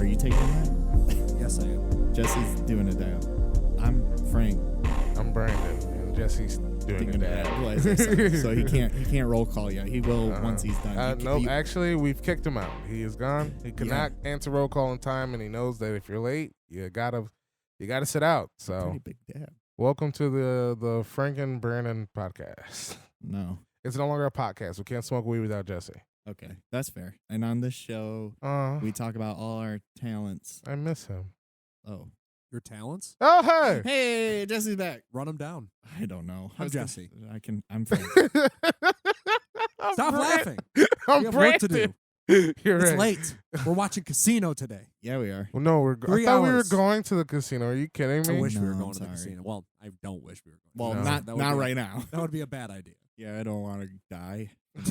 Are you taking that? Yes, I am. Jesse's doing a dab. I'm Frank. I'm Brandon, and Jesse's doing a dab. Well, so he can't roll call yet. He will once he's done. No, actually, we've kicked him out. He is gone. He cannot answer roll call in time, and he knows that if you're late, you gotta sit out. So, pretty big dab. welcome to the Frank and Brandon podcast. No. It's no longer a podcast. We can't smoke weed without Jesse. Okay, that's fair. And on this show, we talk about all our talents. I miss him. Oh. Your talents? Oh, hey! Hey, Jesse's back. Run them down. I don't know. I'm Jesse. I'm Frank. Stop laughing. I'm We have work to Brandon. do. You're It's right. late. We're watching Casino today. Yeah, we are. Well, no, I 3 thought we were hours. going to the casino. Are you kidding me? I wish we were No, going to the sorry. casino. Well, I don't wish we were going. Well, No. not That would be- right now. That would be a bad idea. Yeah, I don't want to die. Or,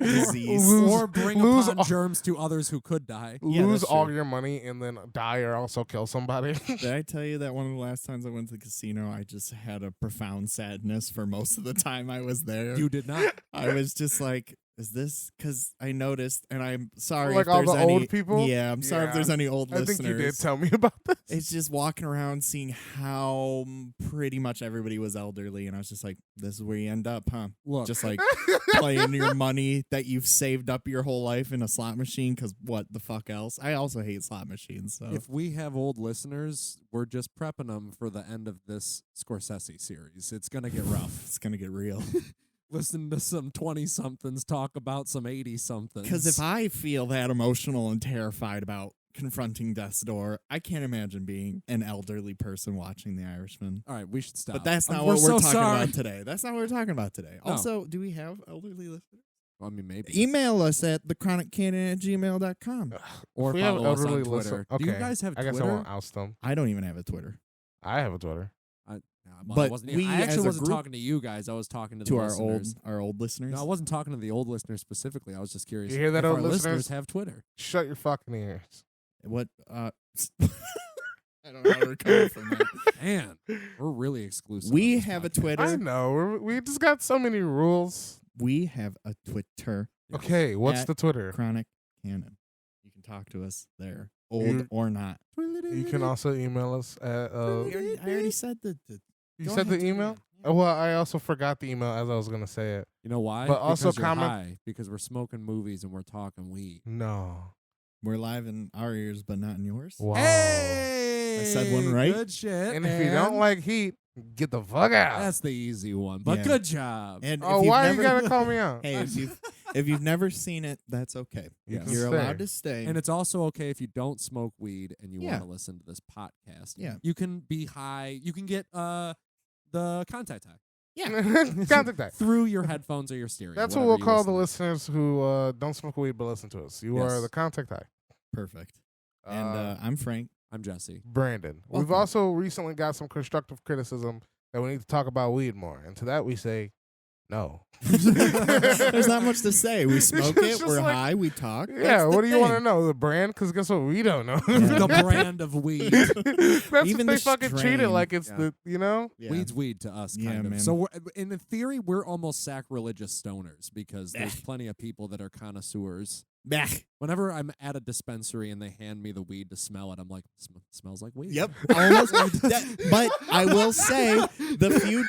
Disease. or bring lose upon all- germs to others who could die. Yeah, Lose that's all true. your money and then die or also kill somebody. Did I tell you that one of the last times I went to the casino, I just had a profound sadness for most of the time I was there? You did not. I was just like, is this because I noticed, and I'm sorry Like if all there's the any, old people? Yeah, I'm sorry if Yeah. there's any old I listeners. think you did tell me about this. It's just walking around seeing how pretty much everybody was elderly, and I was just like, this is where you end up, huh? Look, Just like playing your money that you've saved up your whole life in a slot machine, because what the fuck else? I also hate slot machines, so. if we have old listeners, we're just prepping them for the end of this Scorsese series. It's going to get rough. It's going to get real. Listen to some 20-somethings talk about some 80-somethings. Because if I feel that emotional and terrified about confronting death's door, I can't imagine being an elderly person watching The Irishman. All right, we should stop. But that's not We're what we're so talking sorry. about today. That's not what we're talking about today. No. Also, do we have elderly listeners? I mean, maybe. Email us at thechroniccanon@gmail.com. Or We have follow us on elderly Twitter. listen- Do you okay. guys have I guess Twitter? I won't oust them. I don't even have a Twitter. I have a Twitter. Well, But I wasn't we I as actually a wasn't group- talking to you guys. I was talking to To the our listeners. old listeners. No, I wasn't talking to the old listeners specifically. I was just curious. You hear that, if old our listeners? have Twitter. Shut your fucking ears. What? I don't know how to recover from that. Man, we're really exclusive. We on this have a podcast. Twitter. I know. We just got so many rules. We have a Twitter. Okay, what's At the Twitter? Chronic Canon. You can talk to us there, old You- or not. You can also email us at. I already said the You Go said the ahead, email? yeah. Oh, well, I also forgot the email as I was going to say it. You know why? But also because you're comment- high, because we're smoking movies and we're talking weed. No. We're live in our ears, but not in yours. Wow. Hey, I said one right. Good shit. And if you don't like heat, get the fuck out. that's the easy one. But Yeah. good job. And Oh, if you've why never, you got to call me out? Hey, if you've never seen it, that's okay. You can You're stay. allowed to stay. And it's also okay if you don't smoke weed and you Yeah. want to listen to this podcast. Yeah. You can be high. You can get the contact high Contact that. through your headphones or your stereo. That's what whatever we'll you call the listen listeners who don't smoke weed but listen to us. You Yes. are the contact high. perfect. And I'm Frank. to. I'm Jesse. Brandon. We've Welcome. also recently got some constructive criticism that we need to talk about weed more. And to that we say, no. There's not much to say. We smoke It's it. just We're like- high. We talk. Yeah, That's the what do you want to thing. know? The brand? Because guess what? We don't know. Yeah. The brand of weed. That's Even what they the fucking treat it strain. like it's Yeah. the, you know? Yeah. Weed's weed to us, Yeah, kind of. man. So in the theory, we're almost sacrilegious stoners because there's plenty of people that are connoisseurs. Bah. Whenever I'm at a dispensary and they hand me the weed to smell it, I'm like, smells like weed. Yep. Almost. But I will say the few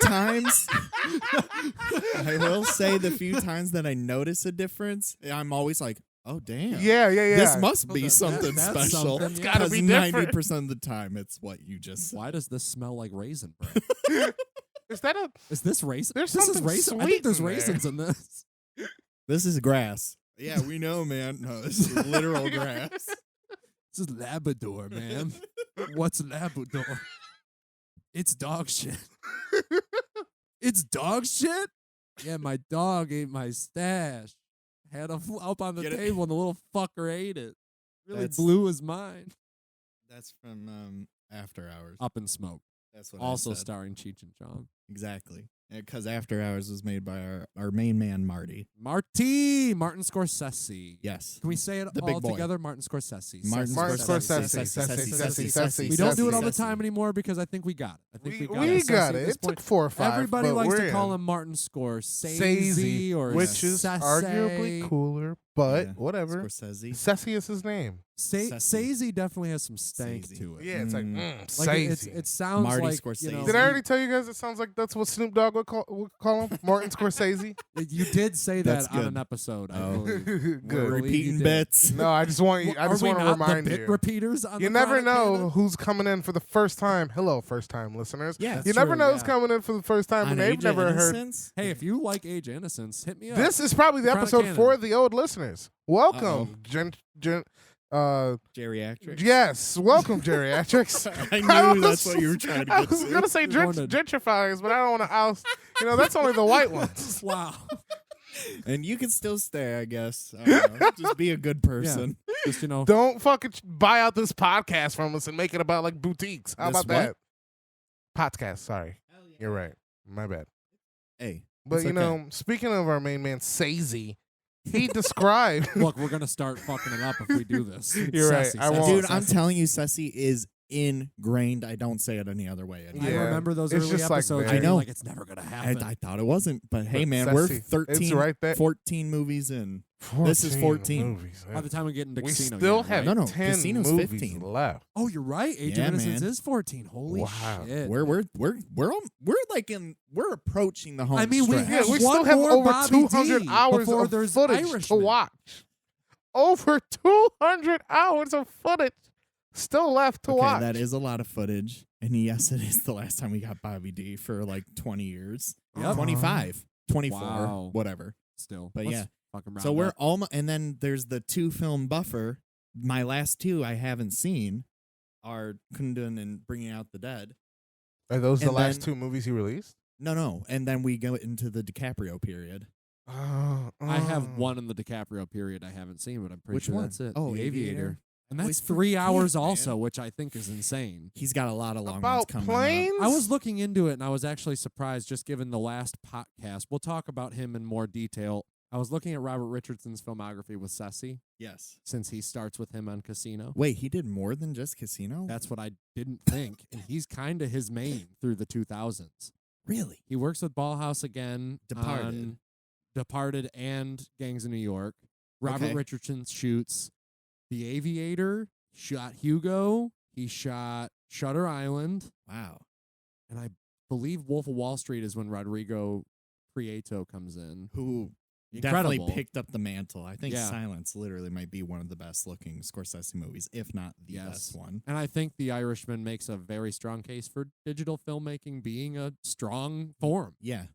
times that I notice a difference, I'm always like, oh damn. Yeah. This must Oh, be something that's special. something, yeah. gotta be different. 90% of the time, it's what you just said. Why does this smell like raisin bread? Is that a... Is this raisin? There's this is something raisin. I sweet think there's in there. raisins in this. This is grass. Yeah, we know, man. No, this is literal grass. This is Labrador, man. What's Labrador? It's dog shit. It's dog shit? Yeah, my dog ate my stash. Had it up on the Get it? table and the little fucker ate it. Really That's- blew his mind. That's from After Hours. Up in Smoke. That's what Also I said. starring Cheech and Chong. Exactly. Because After Hours was made by our main man, Martin Scorsese. Yes. Can we say it The big all boy. together? Martin Scorsese. Martin Scorsese. We don't do it all the Scorsese. time anymore because I think we got it. I think we got We it. got Scorsese it. at this It point. took 4 or 5. Everybody but likes we're to call in. him Martin Scorsese Scorsese, or which is Scorsese. arguably cooler. but Yeah. whatever. Scorsese. Sessi is his name. Sazy definitely has some stank Sazy. to it. Yeah, it's like Like Sessi. it sounds Marty like Scorsese. you know, Did I already tell you guys it sounds like that's what Snoop Dogg would call him? Martin Scorsese? You did say That's that on good. an episode. I Oh. believe. Good. Believe you Repeating did. bits. No, I just want you. I Are just we want to not remind the bit you. repeaters on You the never Chronic know Canon? who's coming in for the first time. Hello, first time listeners. Yeah. That's You never true, know who's yeah. coming in for the first time On and they've Age of never heard. Innocence? Hey, if you like Age of Innocence, hit me up. This is probably the Chronic episode Canon. for the old listeners. Welcome, Uh-oh. Geriatrics? yes, welcome, geriatrics. I knew that's what you were trying to I get was to. gonna say You're going to- gentrifiers, but I don't want to oust. That's only the white ones. Wow. And you can still stay, I guess. Just be a good person. Just Don't fucking buy out this podcast from us and make it about like boutiques. How This about that? Podcast. Sorry, you're right. My bad. Hey. But it's okay. speaking of our main man, Sazy, he described. look, we're gonna start fucking it up if we do this. You're right. Sassy, I sassy, won't. Dude, I'm sassy. telling you, Ceci is ingrained. I don't say it any other way I anymore. Yeah. remember those It's early just like episodes. very- where I know. Like it's never gonna happen. I thought it wasn't, but hey, But man, we're Ceci, 13, it's right there. 14 movies in. This is 14. movies. By the time we get into we Casino, still yeah, have right? No, 10 Casino's movies 15. left. Oh, you're right. Age Yeah, of Innocence man. is 14. Holy Wow. shit. We're approaching the home I mean, we stretch. have we one still have more over Bobby 200 D hours before of there's footage to Irishman. watch. Over 200 hours of footage still left to Okay, watch. that is a lot of footage. And yes, it is the last time we got Bobby D for like 20 years. Yep. 25, 24, Wow. whatever. Still. But Let's yeah. fucking round So we're up. almost, and then there's the 2-film buffer. My last 2 I haven't seen are Kundun and Bringing Out the Dead. Are those the and last then- 2 movies he released? No. And then we go into the DiCaprio period. I have one in the DiCaprio period I haven't seen, but I'm pretty Which sure one? that's it. Oh, The Aviator. And Always that's 3 hours forget, man. also, which I think is insane. He's got a lot of long ones About coming planes? I was looking into it and I was actually surprised just given the last podcast. We'll talk about him in more detail. I was looking at Robert Richardson's filmography with Ceci Yes. since he starts with him on Casino. Wait, he did more than just Casino? That's what I didn't think. And he's kind of his main through the 2000s. Really? He works with Ballhouse again, Departed. on Departed and Gangs of New York. Robert Okay. Richardson shoots The Aviator, shot Hugo, he shot Shutter Island, Wow. and I believe Wolf of Wall Street is when Rodrigo Prieto comes in. Who Incredible. definitely picked up the mantle. I think Yeah. Silence literally might be one of the best looking Scorsese movies, if not the Yes. best one. And I think The Irishman makes a very strong case for digital filmmaking being a strong form. Yeah.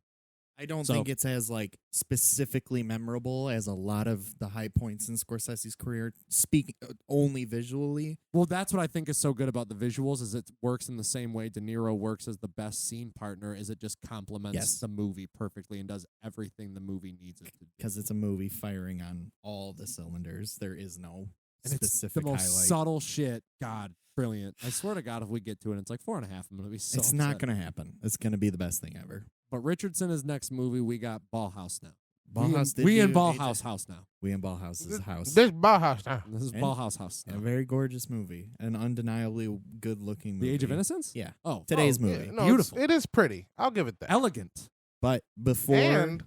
I don't So- think it's as like specifically memorable as a lot of the high points in Scorsese's career, speaking only visually. Well, that's what I think is so good about the visuals is it works in the same way De Niro works as the best scene partner, is it just complements Yes. the movie perfectly and does everything the movie needs it to do. Because it's a movie firing on all the cylinders. There is no And it's specific the most highlight. subtle shit. God, brilliant. I swear to God, if we get to it, it's like 4.5. I'm going to be so It's not upset. going to happen. It's going to be the best thing ever. But Richardson is next movie. We got Ballhouse now. Ballhouse did we in do Ballhouse house now. We in Ballhouse's house. This Bauhaus now. This is And- Ballhouse house A now. very gorgeous movie. An undeniably good looking movie. The Age of Innocence? Yeah. Oh, Today's Oh, movie. yeah, no, Beautiful. It is pretty. I'll give it that. elegant. But before. And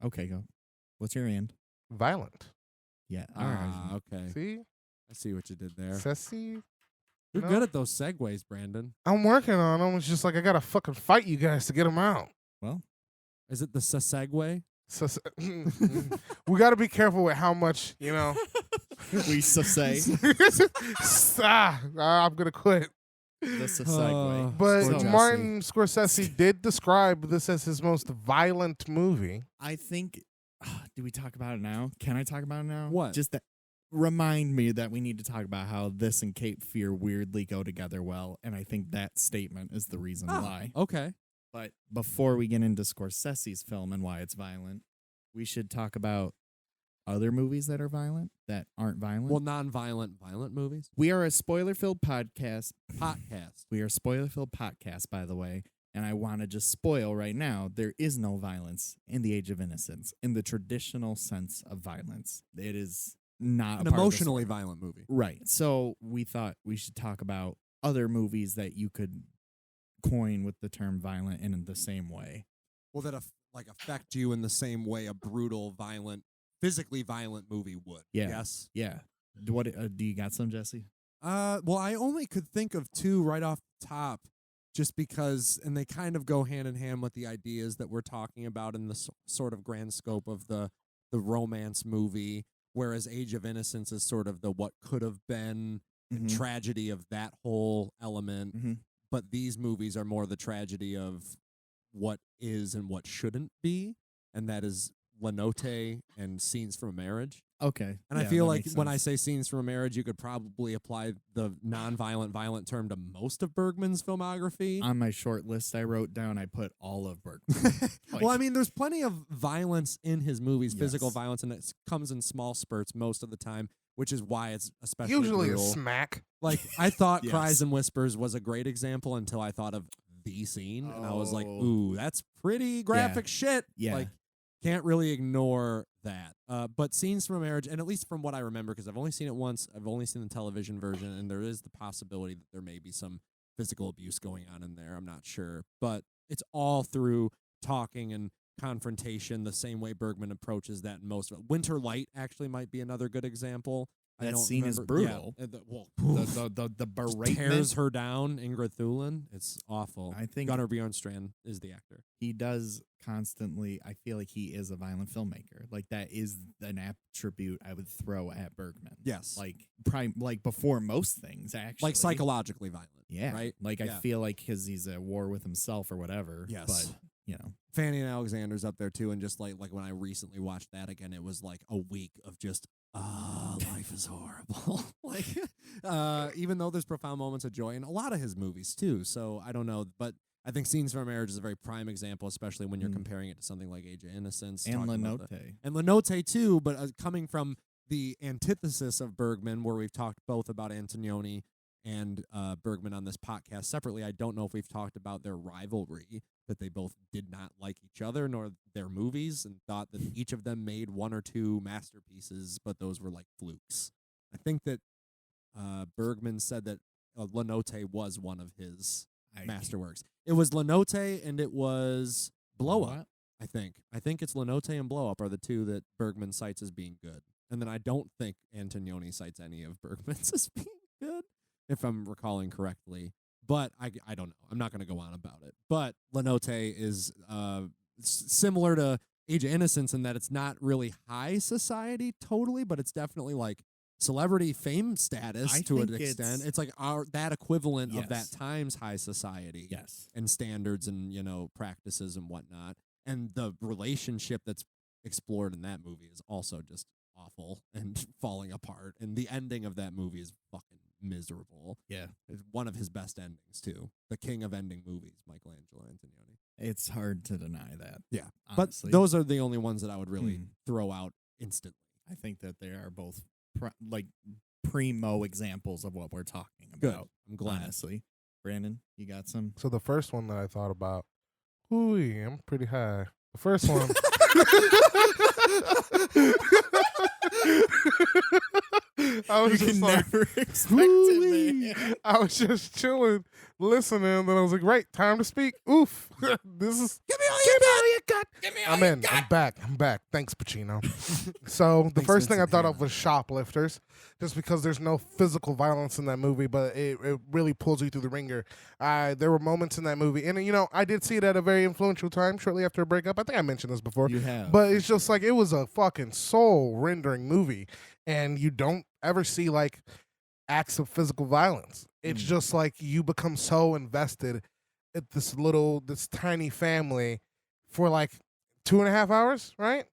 Okay, go. What's your end? violent. Yeah. All right. Ah, okay. See? I see what you did there. Sassy. You're No. good at those segues, Brandon. I'm working on them. It's just like I got to fucking fight you guys to get them out. Well, Is it the segue? So, we got to be careful with how much, we say I'm going to quit. that's a segue. But So- Martin Scorsese did describe this as his most violent movie. I think. Do we talk about it now? Can I talk about it now? What? Just that. Remind me that we need to talk about how this and Cape Fear weirdly go together well, and I think that statement is the reason Ah, why. Okay. But before we get into Scorsese's film and why it's violent, we should talk about other movies that are violent that aren't violent. Well, non-violent, violent movies. We are a spoiler-filled podcast. Podcast. We are a spoiler-filled podcast, by the way. And I want to just spoil right now, there is no violence in the Age of Innocence in the traditional sense of violence. It is not An a part of the emotionally story. violent movie. Right. So we thought we should talk about other movies that you could coin with the term violent in the same way. Well, that affect you in the same way a brutal, violent physically violent movie would. Yeah. Yes. Yeah. What do you got some, Jesse? Well, I only could think of two right off the top, just because, and they kind of go hand in hand with the ideas that we're talking about in the sort of grand scope of the romance movie, whereas Age of Innocence is sort of the what could have been and tragedy of that whole element. But these movies are more the tragedy of what is and what shouldn't be, and that is Lenote and Scenes from a Marriage. Okay. And I feel like when I say Scenes from a Marriage, you could probably apply the non-violent, violent term to most of Bergman's filmography. On my short list I wrote down, I put all of Bergman. Well, I mean, there's plenty of violence in his movies, physical violence, and it comes in small spurts most of the time, which is why it's especially usually brutal. a smack. Like, I thought Cries and Whispers was a great example until I thought of the scene, and I was like, ooh, that's pretty graphic shit. Yeah. Like, can't really ignore that. But Scenes from a Marriage, and at least from what I remember, because I've only seen it once, I've only seen the television version, and there is the possibility that there may be some physical abuse going on in there. I'm not sure. But it's all through talking and confrontation, the same way Bergman approaches that in most of it. Winter Light actually might be another good example. That scene is brutal. Yeah, The beratement tears her down, Ingrid Thulin. It's awful. I think Gunnar Bjornstrand is the actor. he does constantly. I feel like he is a violent filmmaker. Like that is an attribute I would throw at Bergman. Yes. Like before most things, actually. Like psychologically violent. Yeah. Right? Like I feel like he's at war with himself or whatever. Yes. But Fanny and Alexander's up there too, and just like when I recently watched that again, it was like a week of just life is horrible. Like even though there's profound moments of joy in a lot of his movies too. So I don't know, but I think Scenes from a Marriage is a very prime example, especially when you're comparing it to something like Age of Innocence and Lenote. And Lenote too, but coming from the antithesis of Bergman, where we've talked both about Antonioni and Bergman on this podcast separately. I don't know if we've talked about their rivalry, that they both did not like each other nor their movies and thought that each of them made one or two masterpieces, but those were like flukes. I think that Bergman said that Lenote was one of his masterworks. It was Lenote and it was Blow Up, I think. I think it's Lenote and Blow Up are the two that Bergman cites as being good. And then I don't think Antonioni cites any of Bergman's as being good, if I'm recalling correctly. But I don't know. I'm not going to go on about it. But Lenote is similar to Age of Innocence in that it's not really high society totally, but it's definitely like celebrity fame status to an extent. It's like that equivalent of that time's high society and standards and, practices and whatnot. And the relationship that's explored in that movie is also just awful and falling apart. And the ending of that movie is fucking miserable. Yeah. It's one of his best endings, too. The king of ending movies, Michelangelo Antonioni. It's hard to deny that. Yeah. Honestly. But those are the only ones that I would really throw out instantly. I think that they are both primo examples of what we're talking about. Good. I'm glad. Honestly. Brandon, you got some? So the first one that I thought about, I'm pretty high. The first one. I was just never expect it, man. I was just chilling, listening, and then I was like, right, time to speak. Oof. This is Give me all you got. Give me all I'm you in. got. I'm back. Thanks, Pacino. So the first thing I thought of was Shoplifters, just because there's no physical violence in that movie, but it really pulls you through the ringer. There were moments in that movie, and I did see it at a very influential time, shortly after a breakup. I think I mentioned this before. You have. But it's just like, it was a fucking soul-rendering movie, and you don't ever see like acts of physical violence. It's just like you become so invested at this tiny family for like 2.5 hours, right?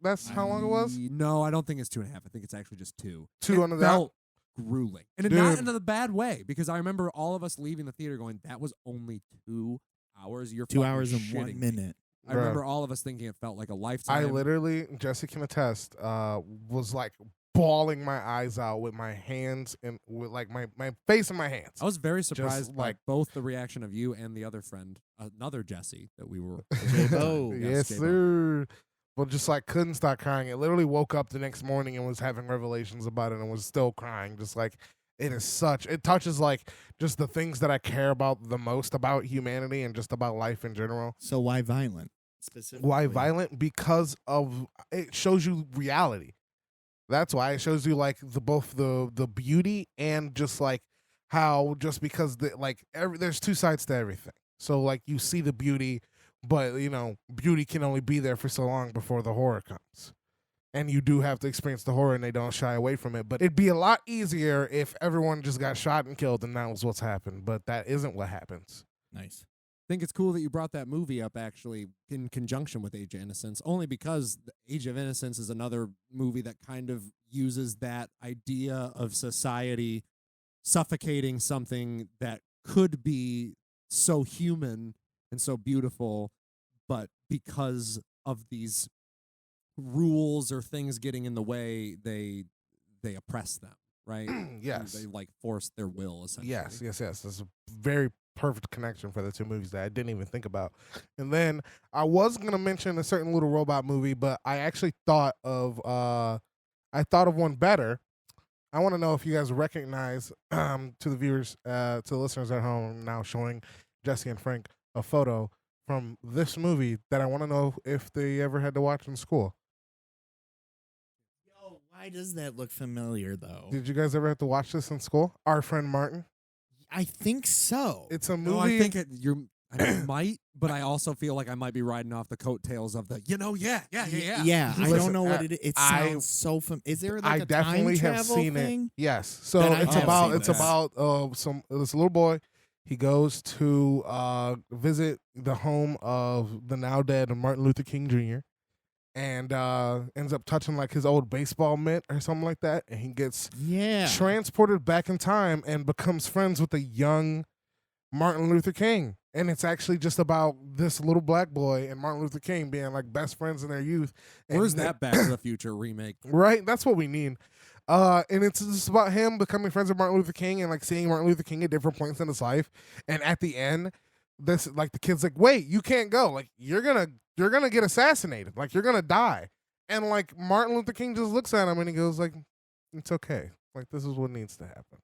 That's how long it was? No, I don't think it's 2.5. I think it's actually just 2. Two it under felt grueling. And Dude. not in a bad way, because I remember all of us leaving the theater going, that was only 2 hours. You're 2 fucking hours and shitting 1 me. minute. I remember all of us thinking it felt like a lifetime. I literally, Jesse can attest, was like bawling my eyes out with my hands and with like my face in my hands. I was very surprised by like- both the reaction of you and the other friend, another Jesse that we were. J-Bo. Yes, J-Bo. sir. But just like couldn't stop crying. It literally woke up the next morning and was having revelations about it and was still crying. Just like it touches like just the things that I care about the most about humanity and just about life in general. So why violent? specifically? Why violent? Because of it shows you reality. That's why it shows you like both the beauty and just like how just because there's two sides to everything. So like you see the beauty, but beauty can only be there for so long before the horror comes. And you do have to experience the horror, and they don't shy away from it. But it'd be a lot easier if everyone just got shot and killed, and that was what's happened. But that isn't what happens. Nice. I think it's cool that you brought that movie up actually in conjunction with Age of Innocence, only because Age of Innocence is another movie that kind of uses that idea of society suffocating something that could be so human and so beautiful, but because of these rules or things getting in the way, they oppress them, right? Yes. They like force their will, essentially. Yes. That's a very perfect connection for the two movies that I didn't even think about. And then I was gonna mention a certain little robot movie, but I actually thought of one better. I want to know if you guys recognize to the viewers, to the listeners at home, now showing Jesse and Frank a photo from this movie that I want to know if they ever had to watch in school. Yo, why does that look familiar though? Did you guys ever have to watch this in school? Our Friend Martin. I think so. It's a movie. No, I think I might, but I also feel like I might be riding off the coattails of the, yeah. Yeah, I Listen, don't know what it is. It sounds so is there like I a definitely time have travel seen thing? it. Yes. So Then I it's have about seen it's this. about this little boy. He goes to visit the home of the now dead Martin Luther King Jr. and ends up touching like his old baseball mitt or something like that, and he gets transported back in time and becomes friends with a young Martin Luther King. And it's actually just about this little black boy and Martin Luther King being like best friends in their youth. And Where's that Back to the Future remake? Right? That's what we need. And it's just about him becoming friends with Martin Luther King and like seeing Martin Luther King at different points in his life. And at the end, this like the kid's like, wait, you can't go. Like you're gonna get assassinated. Like you're gonna die. And like Martin Luther King just looks at him and he goes like, it's okay. Like this is what needs to happen.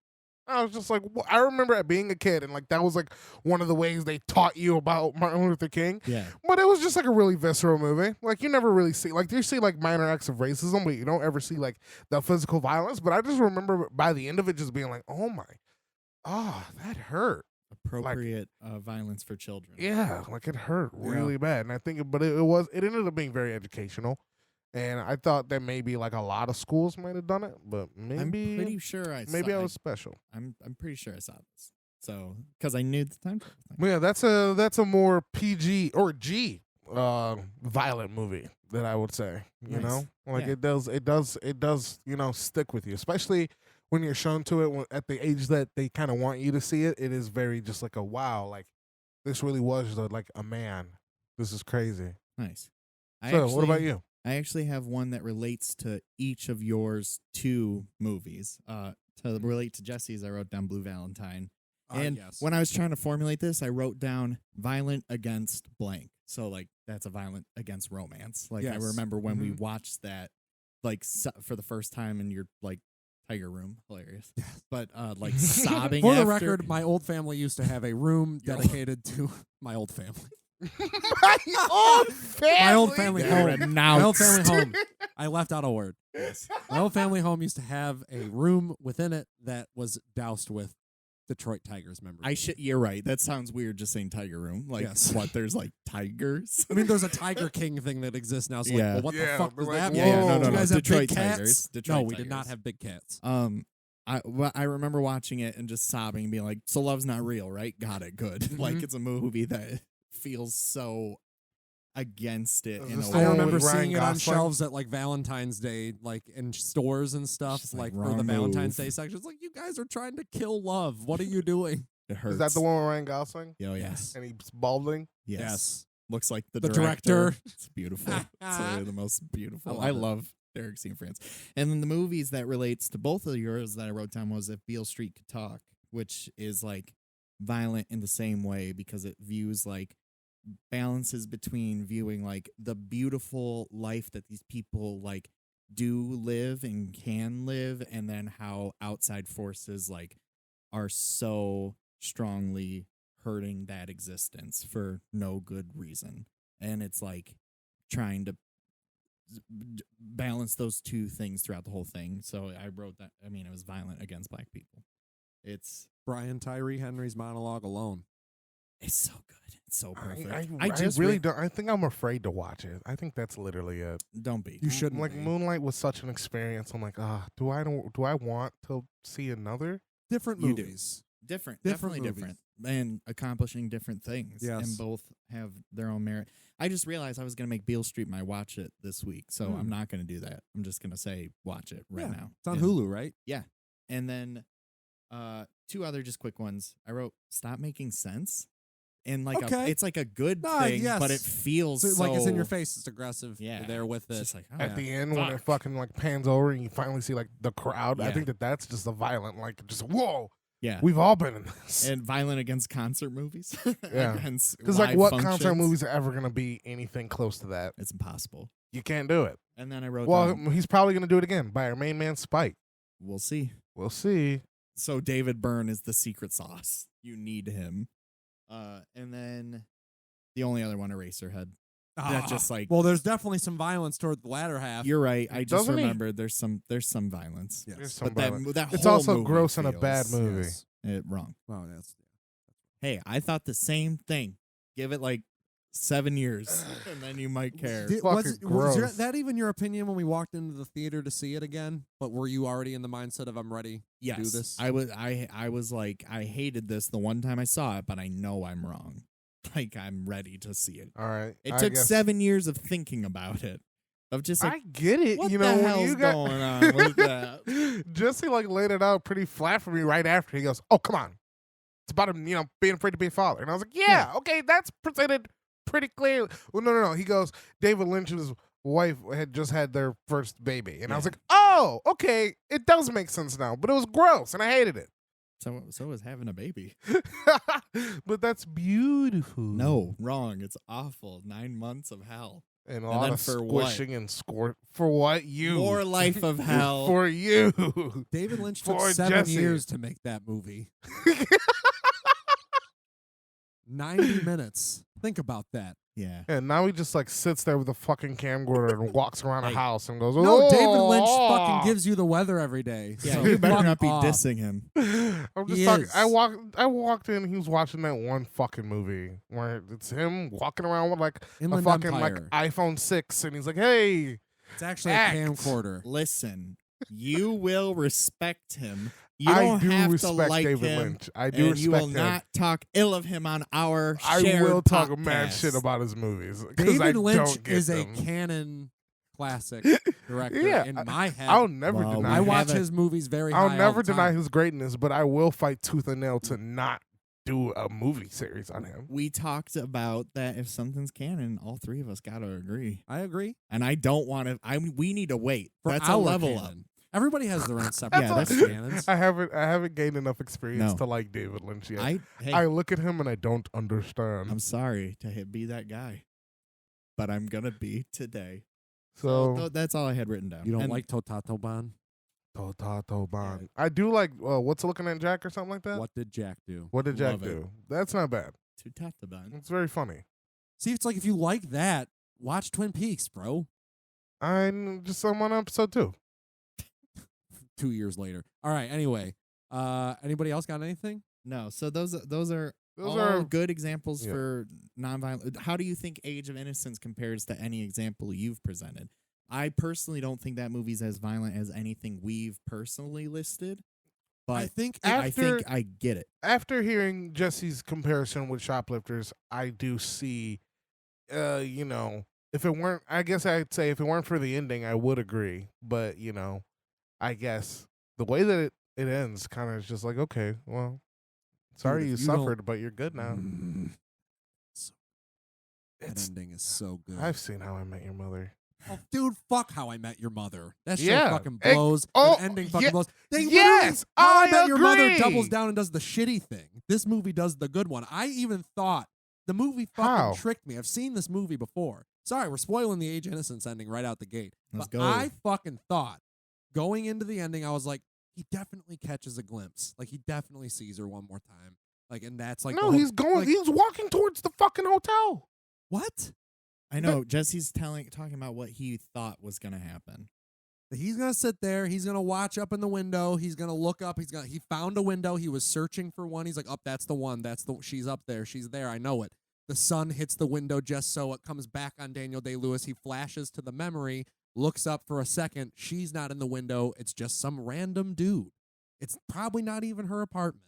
I was just like, I remember being a kid, and like that was like one of the ways they taught you about Martin Luther King. Yeah. But it was just like a really visceral movie. Like you never really see, like you see like minor acts of racism, but you don't ever see like the physical violence. But I just remember by the end of it just being like, that hurt. Appropriate violence for children. Yeah, like it hurt really bad. And I think, it ended up being very educational. And I thought that maybe like a lot of schools might have done it, but maybe I'm pretty sure I maybe I was special. I'm pretty sure I saw this. So because I knew the time travel thing. Well, yeah, that's a more PG or G violent movie that I would say. You know, like it does stick with you, especially when you're shown to it at the age that they kind of want you to see it. It is very just like a wow, like this really was like a man. This is crazy. Nice. What about you? I actually have one that relates to each of yours two movies. To relate to Jesse's, I wrote down Blue Valentine. And when I was trying to formulate this, I wrote down violent against blank. So, like, that's a violent against romance. Like, I remember when we watched that, like, for the first time in your, like, Tiger room. Hilarious. But, like, sobbing For the after. record, my old family used to have a room dedicated to my old family. My old family. My old family home. My old family home. I left out a word. Yes. My old family home used to have a room within it that was doused with Detroit Tigers members. You're right. That sounds weird just saying Tiger Room. Like, what? There's like tigers? I mean, there's a Tiger King thing that exists now. So, like, well, what the fuck does that mean? No, Do you guys have Detroit big cats? Tigers. No, we did not have big cats. I remember watching it and just sobbing and being like, so love's not real, right? Got it. Good. Like, it's a movie that feels so against it in a way. I remember seeing it on shelves at like Valentine's Day, like in stores and stuff, like for the Valentine's Day section. It's like, you guys are trying to kill love. What are you doing? It hurts. Is that the one with Ryan Gosling? Oh, yes. And he's balding? Yes. Looks like the director. It's beautiful. It's really the most beautiful. I love Derek Cianfrance. And then the movies that relates to both of yours that I wrote down was If Beale Street Could Talk, which is like violent in the same way because it views like balances between viewing like the beautiful life that these people like do live and can live, and then how outside forces like are so strongly hurting that existence for no good reason. and it's like trying to balance those two things throughout the whole thing. So I wrote that. I mean, it was violent against black people. It's Brian Tyree Henry's monologue alone. It's so good. It's so perfect. I just really don't. I think I'm afraid to watch it. I think that's literally it. Don't be. You shouldn't. Like be. Moonlight was such an experience. I'm like, do I want to see another? Different You movies. Different, Different definitely movies. different, and accomplishing different things. Yes. And both have their own merit. I just realized I was going to make Beale Street my watch it this week, so I'm not going to do that. I'm just going to say watch it right now. It's on Hulu, right? Yeah. And then two other just quick ones. I wrote Stop Making Sense. And like it's like a good thing, yes. but it feels so, like it's in your face. It's aggressive. Yeah. You're there with it. It's just like, At the end, when it fucking like pans over and you finally see like the crowd, I Yeah. think that's just a violent, like just whoa. Yeah. We've all been in this. And violent against concert movies. Yeah. Because like what concert movies are ever going to be anything close to that? It's impossible. You can't do it. And then I wrote he's probably going to do it again by our main man Spike. We'll see. We'll see. So David Byrne is the secret sauce. You need him. And then the only other one, Eraserhead. That just like well, there's definitely some violence toward the latter half. you're right. I just Doesn't he? remembered there's some violence. Yes. There's some But violence. that It's whole also movie gross and a feels- bad movie. Yes. Wrong. Oh, that's Hey, I thought the same thing. Give it like 7 years, and then you might care. Fucking gross. that even your opinion when we walked into the theater to see it again? But were you already in the mindset of I'm ready Yes, to do this? I was like, I hated this the one time I saw it, but I know I'm wrong. Like I'm ready to see it. All right. It I took guess- 7 years of thinking about it. Of just like, I get it. what you the know, when hell's you got going on with that? Jesse like laid it out pretty flat for me right after. He goes, "Oh, come on. It's about him, being afraid to be a father." And I was like, yeah. Okay, that's presented pretty clearly. Well, no. He goes, David Lynch's wife had just had their first baby. And I was Yeah. like, oh, okay, it does make sense now. But it was gross, and I hated it. So was having a baby. But that's beautiful. No, wrong. It's awful. 9 months of hell. And a And lot then of for what? squishing and score. For what? You. More life of hell. For you. David Lynch took For 7 Jesse. years to make that movie. 90 minutes. Think about that. Yeah. And now he just like sits there with a fucking camcorder and walks around a Hey. house and goes, No, "Oh, David Lynch fucking gives you the weather every day. Yeah, So you better fuck not be off. dissing him. I'm just He talking. is. I walked in. He was watching that one fucking movie where it's him walking around with like Inland a fucking Empire. like iPhone 6, and he's like, "Hey, It's actually Act. a camcorder. Listen, you will respect him. You I don't do have respect to like David him, Lynch. I do and respect you will him. not talk ill of him on our I shared will talk podcast. mad shit about his movies because I David Lynch don't get is them. a Canon classic director Yeah, in my head. I'll never Well, deny. I we watch haven't- his movies very high I'll all never the deny time. his greatness, but I will fight tooth and nail to not do a movie series on him. We talked about that. If something's canon, all three of us got to agree. I agree. And I don't want to. We need to wait. For That's a our level canon. up. Everybody has their own separate Yeah, that's canons. I haven't gained enough experience No. to like David Lynch yet. Hey, I look at him and I don't understand. I'm sorry to be that guy, but I'm gonna be today. so That's all I had written down. You don't And like Totato Ban? Totato Ban. I do like What's Looking at Jack or something like that. What did Jack do? What did Jack Love it. do? That's not bad. Tutataban. It's very funny. See, it's like if you like that, watch Twin Peaks, bro. I'm on episode 2. 2 years later. All right. Anyway, anybody else got anything? No, so those are Those all are good examples Yeah. for nonviolent. How do you think Age of Innocence compares to any example you've presented? I personally don't think that movie's as violent as anything we've personally listed, but I think I after- think I get it. after hearing Jesse's comparison with Shoplifters, I do see, if it weren't, I guess I'd say if it weren't for the ending, I would agree. But, I guess the way that it ends kind of is just like, okay, well, sorry Dude, you if you don't- suffered, but you're good now. that It's, ending is so good. I've seen How I Met Your Mother. Oh, dude, fuck How I Met Your Mother. That show Yeah. fucking Hey, blows. oh, the ending fucking yeah, blows. They yes, literally- How I I Met Your Mother agree. doubles down and does the shitty thing. This movie does the good one. I even thought the movie fucking How? tricked me. I've seen this movie before. Sorry, we're spoiling the Age of Innocence ending right out the gate. Let's but go. I fucking thought going into the ending, I was like, he definitely catches a glimpse. Like he definitely sees her one more time. Like, and that's like the No, whole- he's going. like, He's walking towards the fucking hotel. what? I know. Jesse's talking about what he thought was going to happen. He's gonna sit there. He's gonna watch up in the window. He's gonna look up. He found a window. He was searching for one. He's like, "Oh, that's the one. She's up there. She's there. I know it." The sun hits the window just so it comes back on Daniel Day-Lewis. He flashes to the memory, looks up for a second. She's not in the window. It's just some random dude. It's probably not even her apartment.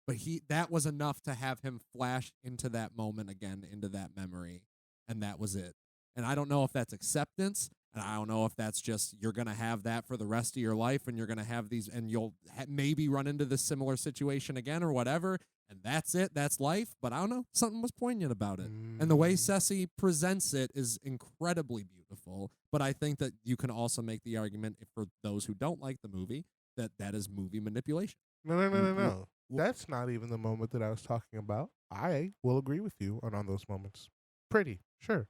But that was enough to have him flash into that moment again, into that memory, and that was it. And I don't know if that's acceptance. And I don't know if that's just you're going to have that for the rest of your life and you're going to have these and you'll maybe run into this similar situation again or whatever. And that's it. That's life. But I don't know. Something was poignant about it. And the way Ceci presents it is incredibly beautiful. But I think that you can also make the argument for those who don't like the movie that is movie manipulation. No. That's not even the moment that I was talking about. I will agree with you on those moments. Pretty, sure.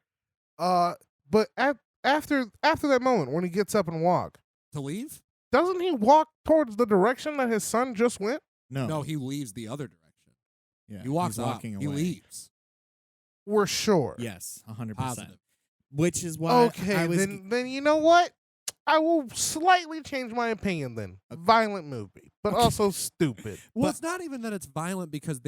But after that moment, when he gets up and walk To leave? doesn't he walk towards the direction that his son just went? No, he leaves the other direction. Yeah, He walks he's walking up. away. He leaves. We're sure. Yes, 100%. Positive. Which is why Okay, I was then you know what? I will slightly change my opinion then. Okay. Violent movie, but also stupid. Well, it's not even that it's violent because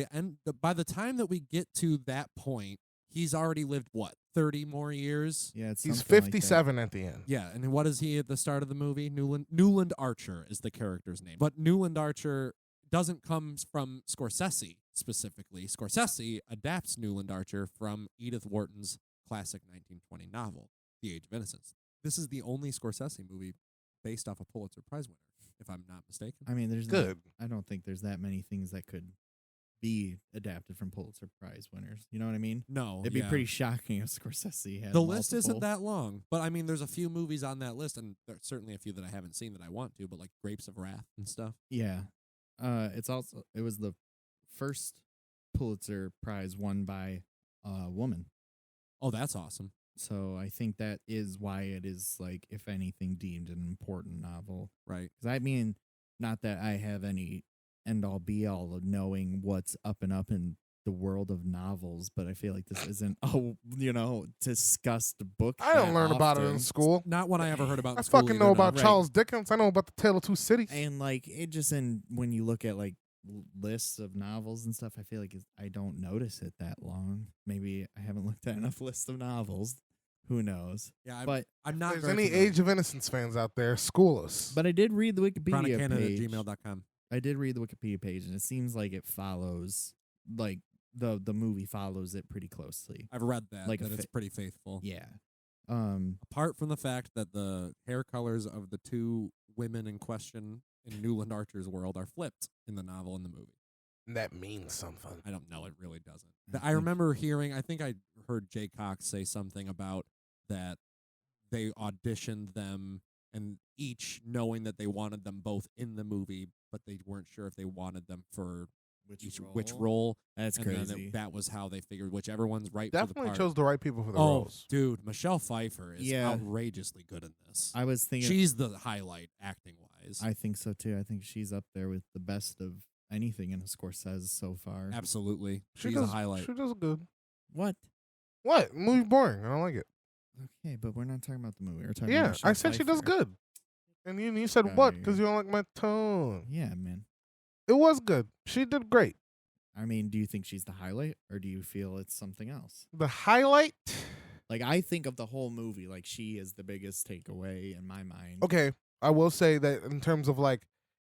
by the time that we get to that point, he's already lived, 30 more years? Yeah, it's He's something like that. 57 at the end. Yeah, and what is he at the start of the movie? Newland Archer is the character's name. But Newland Archer doesn't come from Scorsese specifically. Scorsese adapts Newland Archer from Edith Wharton's classic 1920 novel, The Age of Innocence. This is the only Scorsese movie based off a Pulitzer Prize winner, if I'm not mistaken. I mean, Good. I don't think there's that many things that could be adapted from Pulitzer Prize winners. You know what I mean? No. It'd be pretty shocking if Scorsese had The list multiple. isn't that long, but I mean, there's a few movies on that list, and there's certainly a few that I haven't seen that I want to, but like Grapes of Wrath and stuff. Yeah. It was the first Pulitzer Prize won by a woman. Oh, that's awesome. So I think that is why it is, like, if anything, deemed an important novel. Right. Because I mean, not that I have any end-all be-all of knowing what's up and up in the world of novels, but I feel like this isn't discussed book. I don't that learn about it often. in school. Not one I ever heard about I in school fucking either, know no. about Right. Charles Dickens. I know about the Tale of Two Cities. And like it just when you look at like lists of novels and stuff, I feel like I don't notice it that long. Maybe I haven't looked at enough lists of novels. Who knows? Yeah, But I'm not If there's very any familiar. Age of Innocence fans out there, school us. I did read the Wikipedia page. ChronicCanon@gmail.com. I did read the Wikipedia page, and it seems like it follows like the movie follows it pretty closely. I've read that. Like That it's pretty faithful. Yeah. Apart from the fact that the hair colors of the two women in question in Newland Archer's world are flipped in the novel and the movie. That means something. I don't know. It really doesn't. I I remember hearing, I think I heard Jay Cox say something about that they auditioned them and each knowing that they wanted them both in the movie, but they weren't sure if they wanted them for which role. That's And then crazy. that was how they figured whichever one's right for the Definitely part. chose the right people for the Oh, roles. dude, Michelle Pfeiffer is Yeah. outrageously good in this. I was thinking. She's the highlight acting wise. I think so too. I think she's up there with the best of anything in a Scorsese so far. Absolutely. She She's does, a highlight. She does good. What? What? Movie boring. I don't like it. Okay, but we're not talking about the movie. We're talking Yeah, about Michelle I said she does Pfeiffer. good. And you said Outta what? here. Because you don't like my tone. Yeah, man. It was good. She did great. I mean, do you think she's the highlight, or do you feel it's something else? The highlight. Like, I think of the whole movie, like she is the biggest takeaway in my mind. Okay, I will say that in terms of like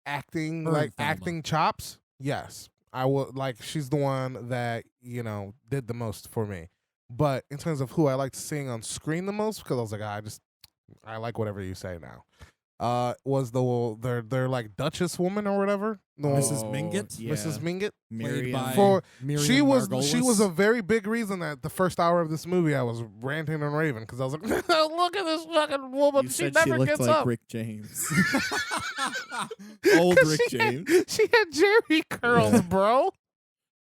acting, Her and like Thelma. acting chops, yes, I will. Like she's the one that did the most for me. But in terms of who I liked seeing on screen the most, because I was like, I like whatever you say now. Was their like Duchess woman or whatever? The one- Mrs. Mingott? Yeah. Mrs. Mingott. Miriam. by For- Miriam She was Margolis. a very big reason that the first hour of this movie I was ranting and raving because I was like, look at this fucking woman. You She said she never looked gets like up. Rick James. Old 'Cause Rick she had- James. she had Jerry curls, Yeah. bro.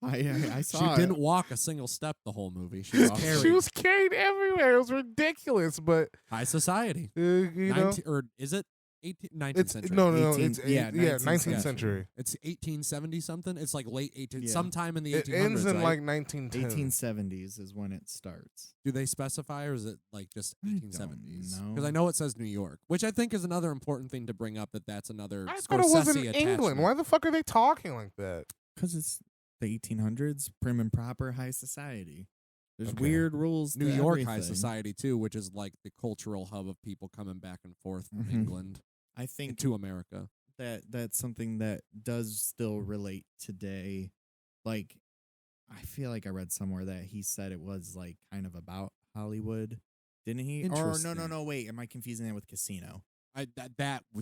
I She saw it. didn't walk a single step the whole movie. She was carried. She was carried everywhere. It was ridiculous, but High society. you know, 19 or is it 19th It's century. no, 18 it's yeah, 19th century. It's 1870 something. It's like late 18, Yeah. sometime in the It 1800s. ends in right? like 1910. 1870s is when it starts. Do they specify, or is it like just I 1870s? don't know. Because I know it says New York, which I think is another important thing to bring up. That's another I Scorsese thought it was in attachment. England. Why the fuck are they talking like that? Because it's the 1800s, prim and proper high society. There's Okay. weird rules. New to York everything. high society too, which is like the cultural hub of people coming back and forth from Mhm. England I think to America. that's something that does still relate today. Like, I feel like I read somewhere that he said it was like kind of about Hollywood, didn't he? Or Interesting. no. Wait, am I confusing that with Casino? That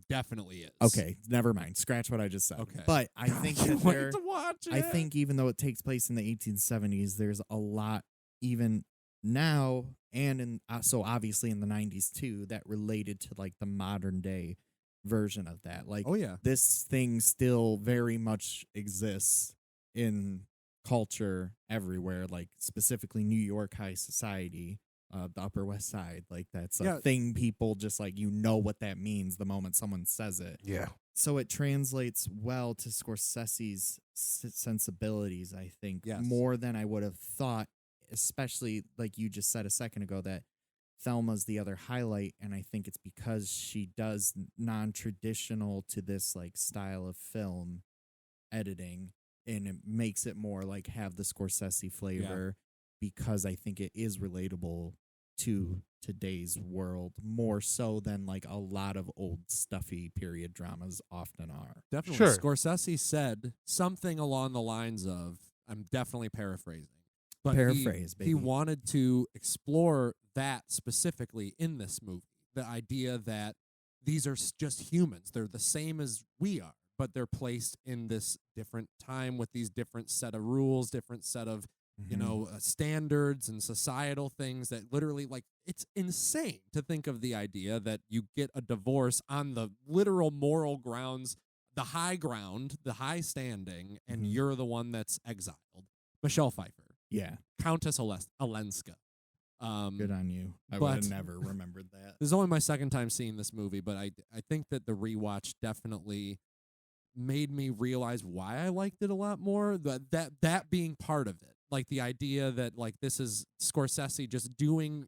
definitely is. Okay, never mind. Scratch what I just said. Okay. But I think that Wait there, to watch it. I think even though it takes place in the 1870s, there's a lot even now and in so obviously in the 90s too that related to like the modern day version of that. Like, Oh yeah. this thing still very much exists in culture everywhere, like specifically New York high society, the Upper West Side. Like, that's a Yeah. thing people just like, what that means the moment someone says it. Yeah. So it translates well to Scorsese's sensibilities, I think, Yes. more than I would have thought, especially like you just said a second ago that Thelma's the other highlight, and I think it's because she does non-traditional to this like style of film editing, and it makes it more like have the Scorsese flavor because I think it is relatable to today's world more so than like a lot of old stuffy period dramas often are. Definitely. Sure. Scorsese said something along the lines of, I'm definitely paraphrasing, but Paraphrase, he baby. wanted to explore that specifically in this movie. The idea that these are just humans. They're the same as we are, but they're placed in this different time with these different set of rules, different set of standards and societal things that literally, like, it's insane to think of the idea that you get a divorce on the literal moral grounds, the high ground, the high standing, and Mhm. you're the one that's exiled. Michelle Pfeiffer, Yeah, Countess Olenska. good on you. I but- would have never remembered that. This is only my second time seeing this movie, but I think that the rewatch definitely made me realize why I liked it a lot more. That being part of it. Like, the idea that, like, this is Scorsese just doing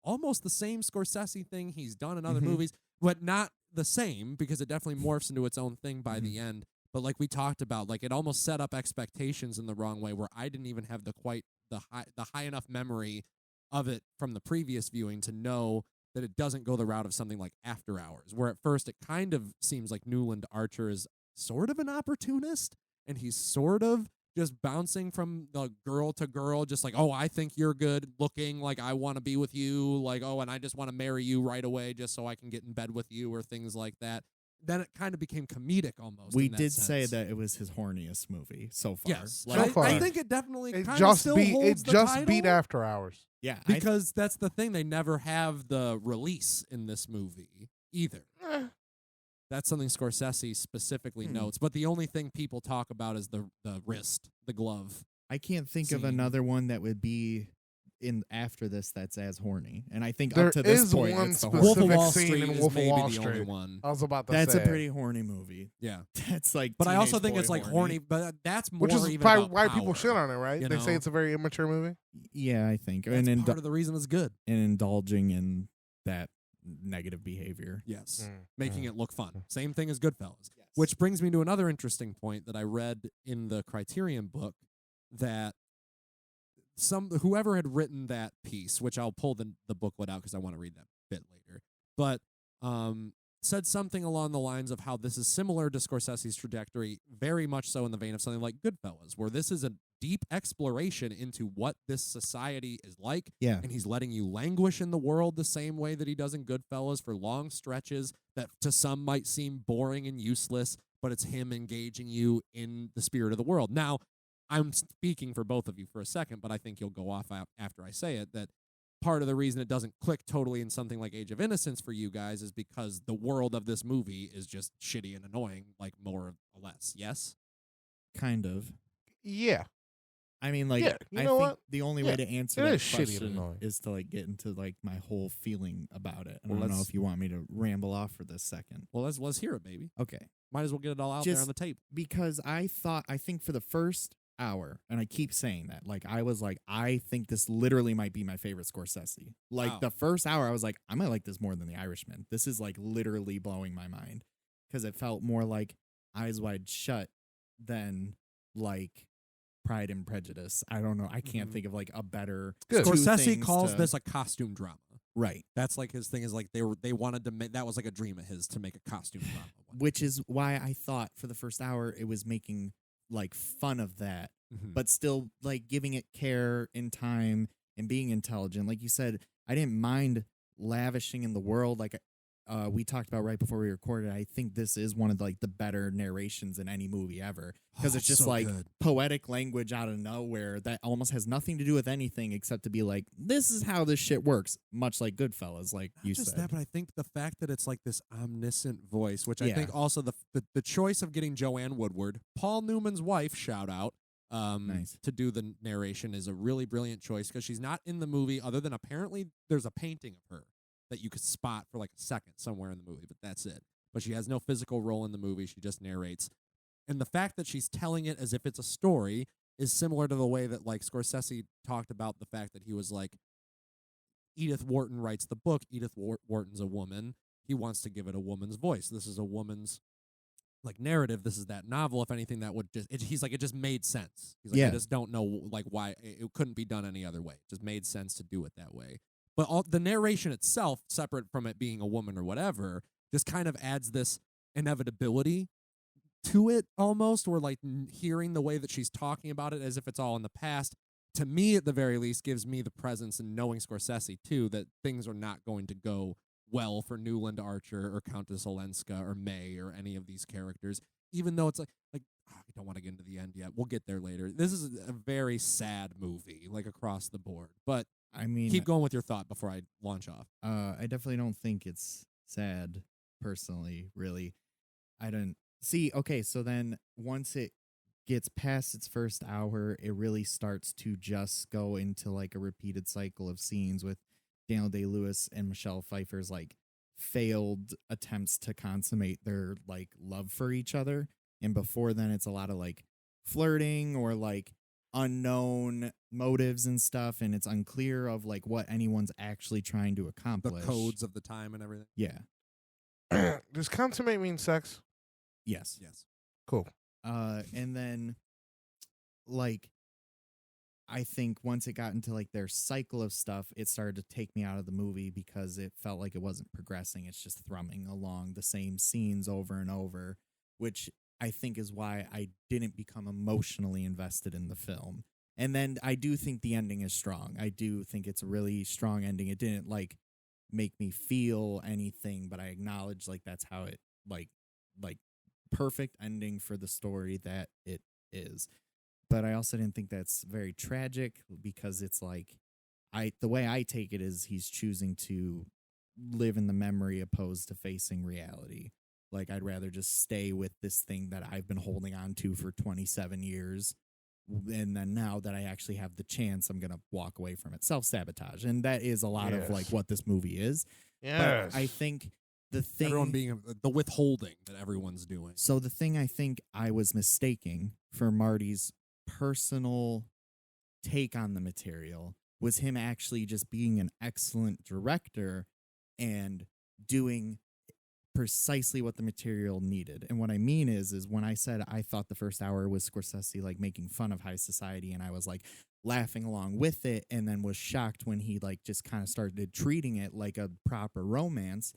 almost the same Scorsese thing he's done in other Mhm. movies, but not the same, because it definitely morphs into its own thing by the end. But like we talked about, like, it almost set up expectations in the wrong way, where I didn't even have the high enough memory of it from the previous viewing to know that it doesn't go the route of something like After Hours, where at first it kind of seems like Newland Archer is sort of an opportunist, and he's sort of just bouncing from the girl to girl, just like, oh, I think you're good looking, like, I want to be with you, like, oh, and I just want to marry you right away just so I can get in bed with you, or things like that. Then it kind of became comedic almost. We in that did say sense. that it was his horniest movie so far. Yes. So Like, far. I think it definitely It kind of just still beat holds it the just title, beat After Hours. yeah, because that's the thing, they never have the release in this movie either. That's something Scorsese specifically notes. But the only thing people talk about is the wrist, the glove. I can't think of scene. another one that would be in after this that's as horny. And I think There up to this is point, one it's the Wolf specific of Wall scene Street in is Wolf of maybe Wall the only Street. one. I was about to That's say a pretty horny movie. Yeah. That's like, But I also teenage think boy it's like horny, but that's more which is even probably about why power, people shit on it, right? you They say know? it's a very immature movie. Yeah, I think, That's and part of the reason it's good. indulging in that negative behavior. Yes. Mm, Making mm. it look fun. Same thing as Goodfellas. Which brings me to another interesting point that I read in the Criterion book, that whoever had written that piece, which I'll pull the booklet out because I want to read that bit later, but said something along the lines of how this is similar to Scorsese's trajectory, very much so in the vein of something like Goodfellas, where this is a deep exploration into what this society is like, Yeah. and he's letting you languish in the world the same way that he does in Goodfellas for long stretches that to some might seem boring and useless, but it's him engaging you in the spirit of the world. Now, I'm speaking for both of you for a second, but I think you'll go off after I say it, that part of the reason it doesn't click totally in something like Age of Innocence for you guys is because the world of this movie is just shitty and annoying, like, more or less. Yes? Kind of. Yeah. I mean, like, Yeah, you I know think what? the only way to answer it that is shitty and question annoying. is to like get into like my whole feeling about it. And Well, I don't know let's- if you want me to ramble off for this second. Well, let's hear it, baby. Okay. Might as well get it all out there Just on the tape. Because I think for the first hour, and I keep saying that, like, I was like, I think this literally might be my favorite Scorsese. Like, Wow. the first hour, I was like, I might like this more than The Irishman. This is like literally blowing my mind because it felt more like Eyes Wide Shut than like Pride and Prejudice. I don't know. I can't think of like a better. Good. two Scorsese things calls to- this a costume drama. right. That's like his thing is like they wanted to make that was like a dream of his to make a costume drama. Which is why I thought for the first hour it was making like fun of that, Mhm. but still like giving it care and time and being intelligent. Like you said, I didn't mind lavishing in the world. Like we talked about right before we recorded. I think this is one of like the better narrations in any movie ever because Oh, it's just so like good. poetic language out of nowhere that almost has nothing to do with anything except to be like, this is how this shit works. Much like Goodfellas, like Not you just said. that, but I think the fact that it's like this omniscient voice, which I Yeah. think also the choice of getting Joanne Woodward, Paul Newman's wife, shout out, Nice. to do the narration is a really brilliant choice because she's not in the movie other than apparently there's a painting of her that you could spot for like a second somewhere in the movie, but that's it. But she has no physical role in the movie. She just narrates. And the fact that she's telling it as if it's a story is similar to the way that like Scorsese talked about the fact that he was like, Edith Wharton writes the book. Edith Wharton's a woman. He wants to give it a woman's voice. This is a woman's like narrative. This is that novel. If anything, that would he's like, it just made sense. He's like, I Yeah. just don't know like why it couldn't be done any other way. It just made sense to do it that way. But all the narration itself, separate from it being a woman or whatever, just kind of adds this inevitability to it almost, or like hearing the way that she's talking about it as if it's all in the past, to me at the very least gives me the presence and knowing Scorsese too that things are not going to go well for Newland Archer or Countess Olenska or May or any of these characters, even though it's like I don't want to get into the end yet. We'll get there later. This is a very sad movie, like across the board. But I mean, keep going with your thought before I launch off. I definitely don't think it's sad, personally, really. I don't see. Okay, so then once it gets past its first hour, it really starts to just go into like a repeated cycle of scenes with Daniel Day-Lewis and Michelle Pfeiffer's like failed attempts to consummate their like love for each other. And before then, it's a lot of like flirting or like unknown motives and stuff, and it's unclear of like what anyone's actually trying to The accomplish. codes of the time and everything. Yeah. Does consummate mean sex? Yes. Yes. Cool. And then like I think once it got into like their cycle of stuff, it started to take me out of the movie because it felt like it wasn't progressing. It's just thrumming along the same scenes over and over, which I think is why I didn't become emotionally invested in the film. And then I do think the ending is strong. I do think it's a really strong ending. It didn't like make me feel anything, but I acknowledge like that's how it like perfect ending for the story that it is. But I also didn't think that's very tragic because it's like the way I take it is he's choosing to live in the memory opposed to facing reality. Like I'd rather just stay with this thing that I've been holding on to for 27 years. And then now that I actually have the chance, I'm going to walk away from it. Self-sabotage. And that is a lot of like what this movie is. Yes. But I think the thing... Everyone being the withholding that everyone's doing. So the thing I think I was mistaking for Marty's personal take on the material was him actually just being an excellent director and doing precisely what the material needed. And what I mean is when I said I thought the first hour was Scorsese like making fun of high society, and I was like laughing along with it, and then was shocked when he like just kind of started treating it like a proper romance.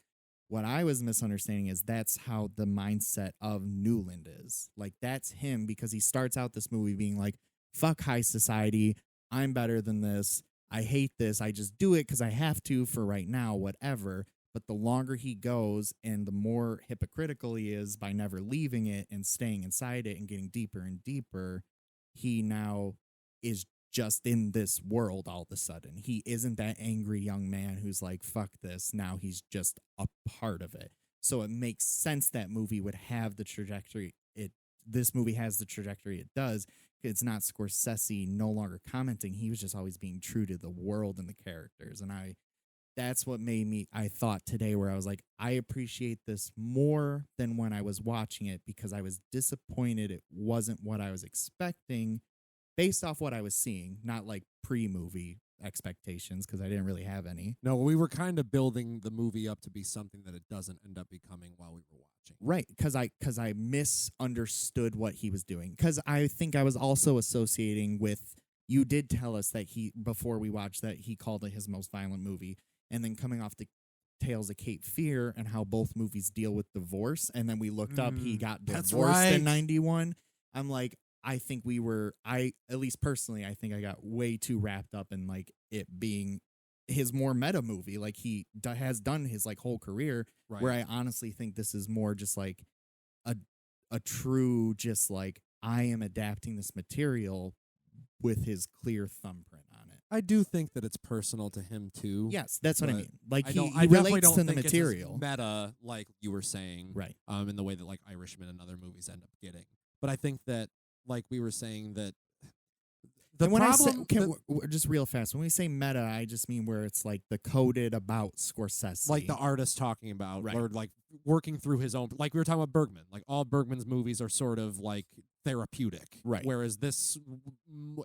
What I was misunderstanding is that's how the mindset of Newland is. Like that's him, because he starts out this movie being like, fuck high society, I'm better than this, I hate this, I just do it because I have to for right now, whatever. But the longer he goes and the more hypocritical he is by never leaving it and staying inside it and getting deeper and deeper, he now is just in this world all of a sudden. He isn't that angry young man who's like, fuck this. Now he's just a part of it. So it makes sense that movie would have the trajectory this movie has the trajectory it does, it's not Scorsese no longer commenting. He was just always being true to the world and the characters. And that's what made me, I thought today, where I was like, I appreciate this more than when I was watching it, because I was disappointed it wasn't what I was expecting based off what I was seeing, not like pre-movie expectations, because I didn't really have any. No, we were kind of building the movie up to be something that it doesn't end up becoming while we were watching. Right, because I misunderstood what he was doing. Because I think I was also associating with, you did tell us that before we watched, that he called it his most violent movie, and then coming off the Tales of Cape Fear and how both movies deal with divorce, and then we looked up, he got divorced in 91. I'm like, I think at least personally, I think I got way too wrapped up in like it being his more meta movie, like he has done his like whole career, where I honestly think this is more just like a true, just like, I am adapting this material with his clear thumbprint on it. I do think that it's personal to him too. Yes, that's what I mean. Like he I relates don't to the think material. it's as meta, like you were saying, Right. In the way that like Irishman and other movies end up getting. But I think that, like we were saying, that the and when problem. Just real fast, when we say meta, I just mean where it's like the coded about Scorsese, like the artist talking about, Right. or like working through his own. Like we were talking about Bergman. Like all Bergman's movies are sort of like therapeutic, Right. Whereas this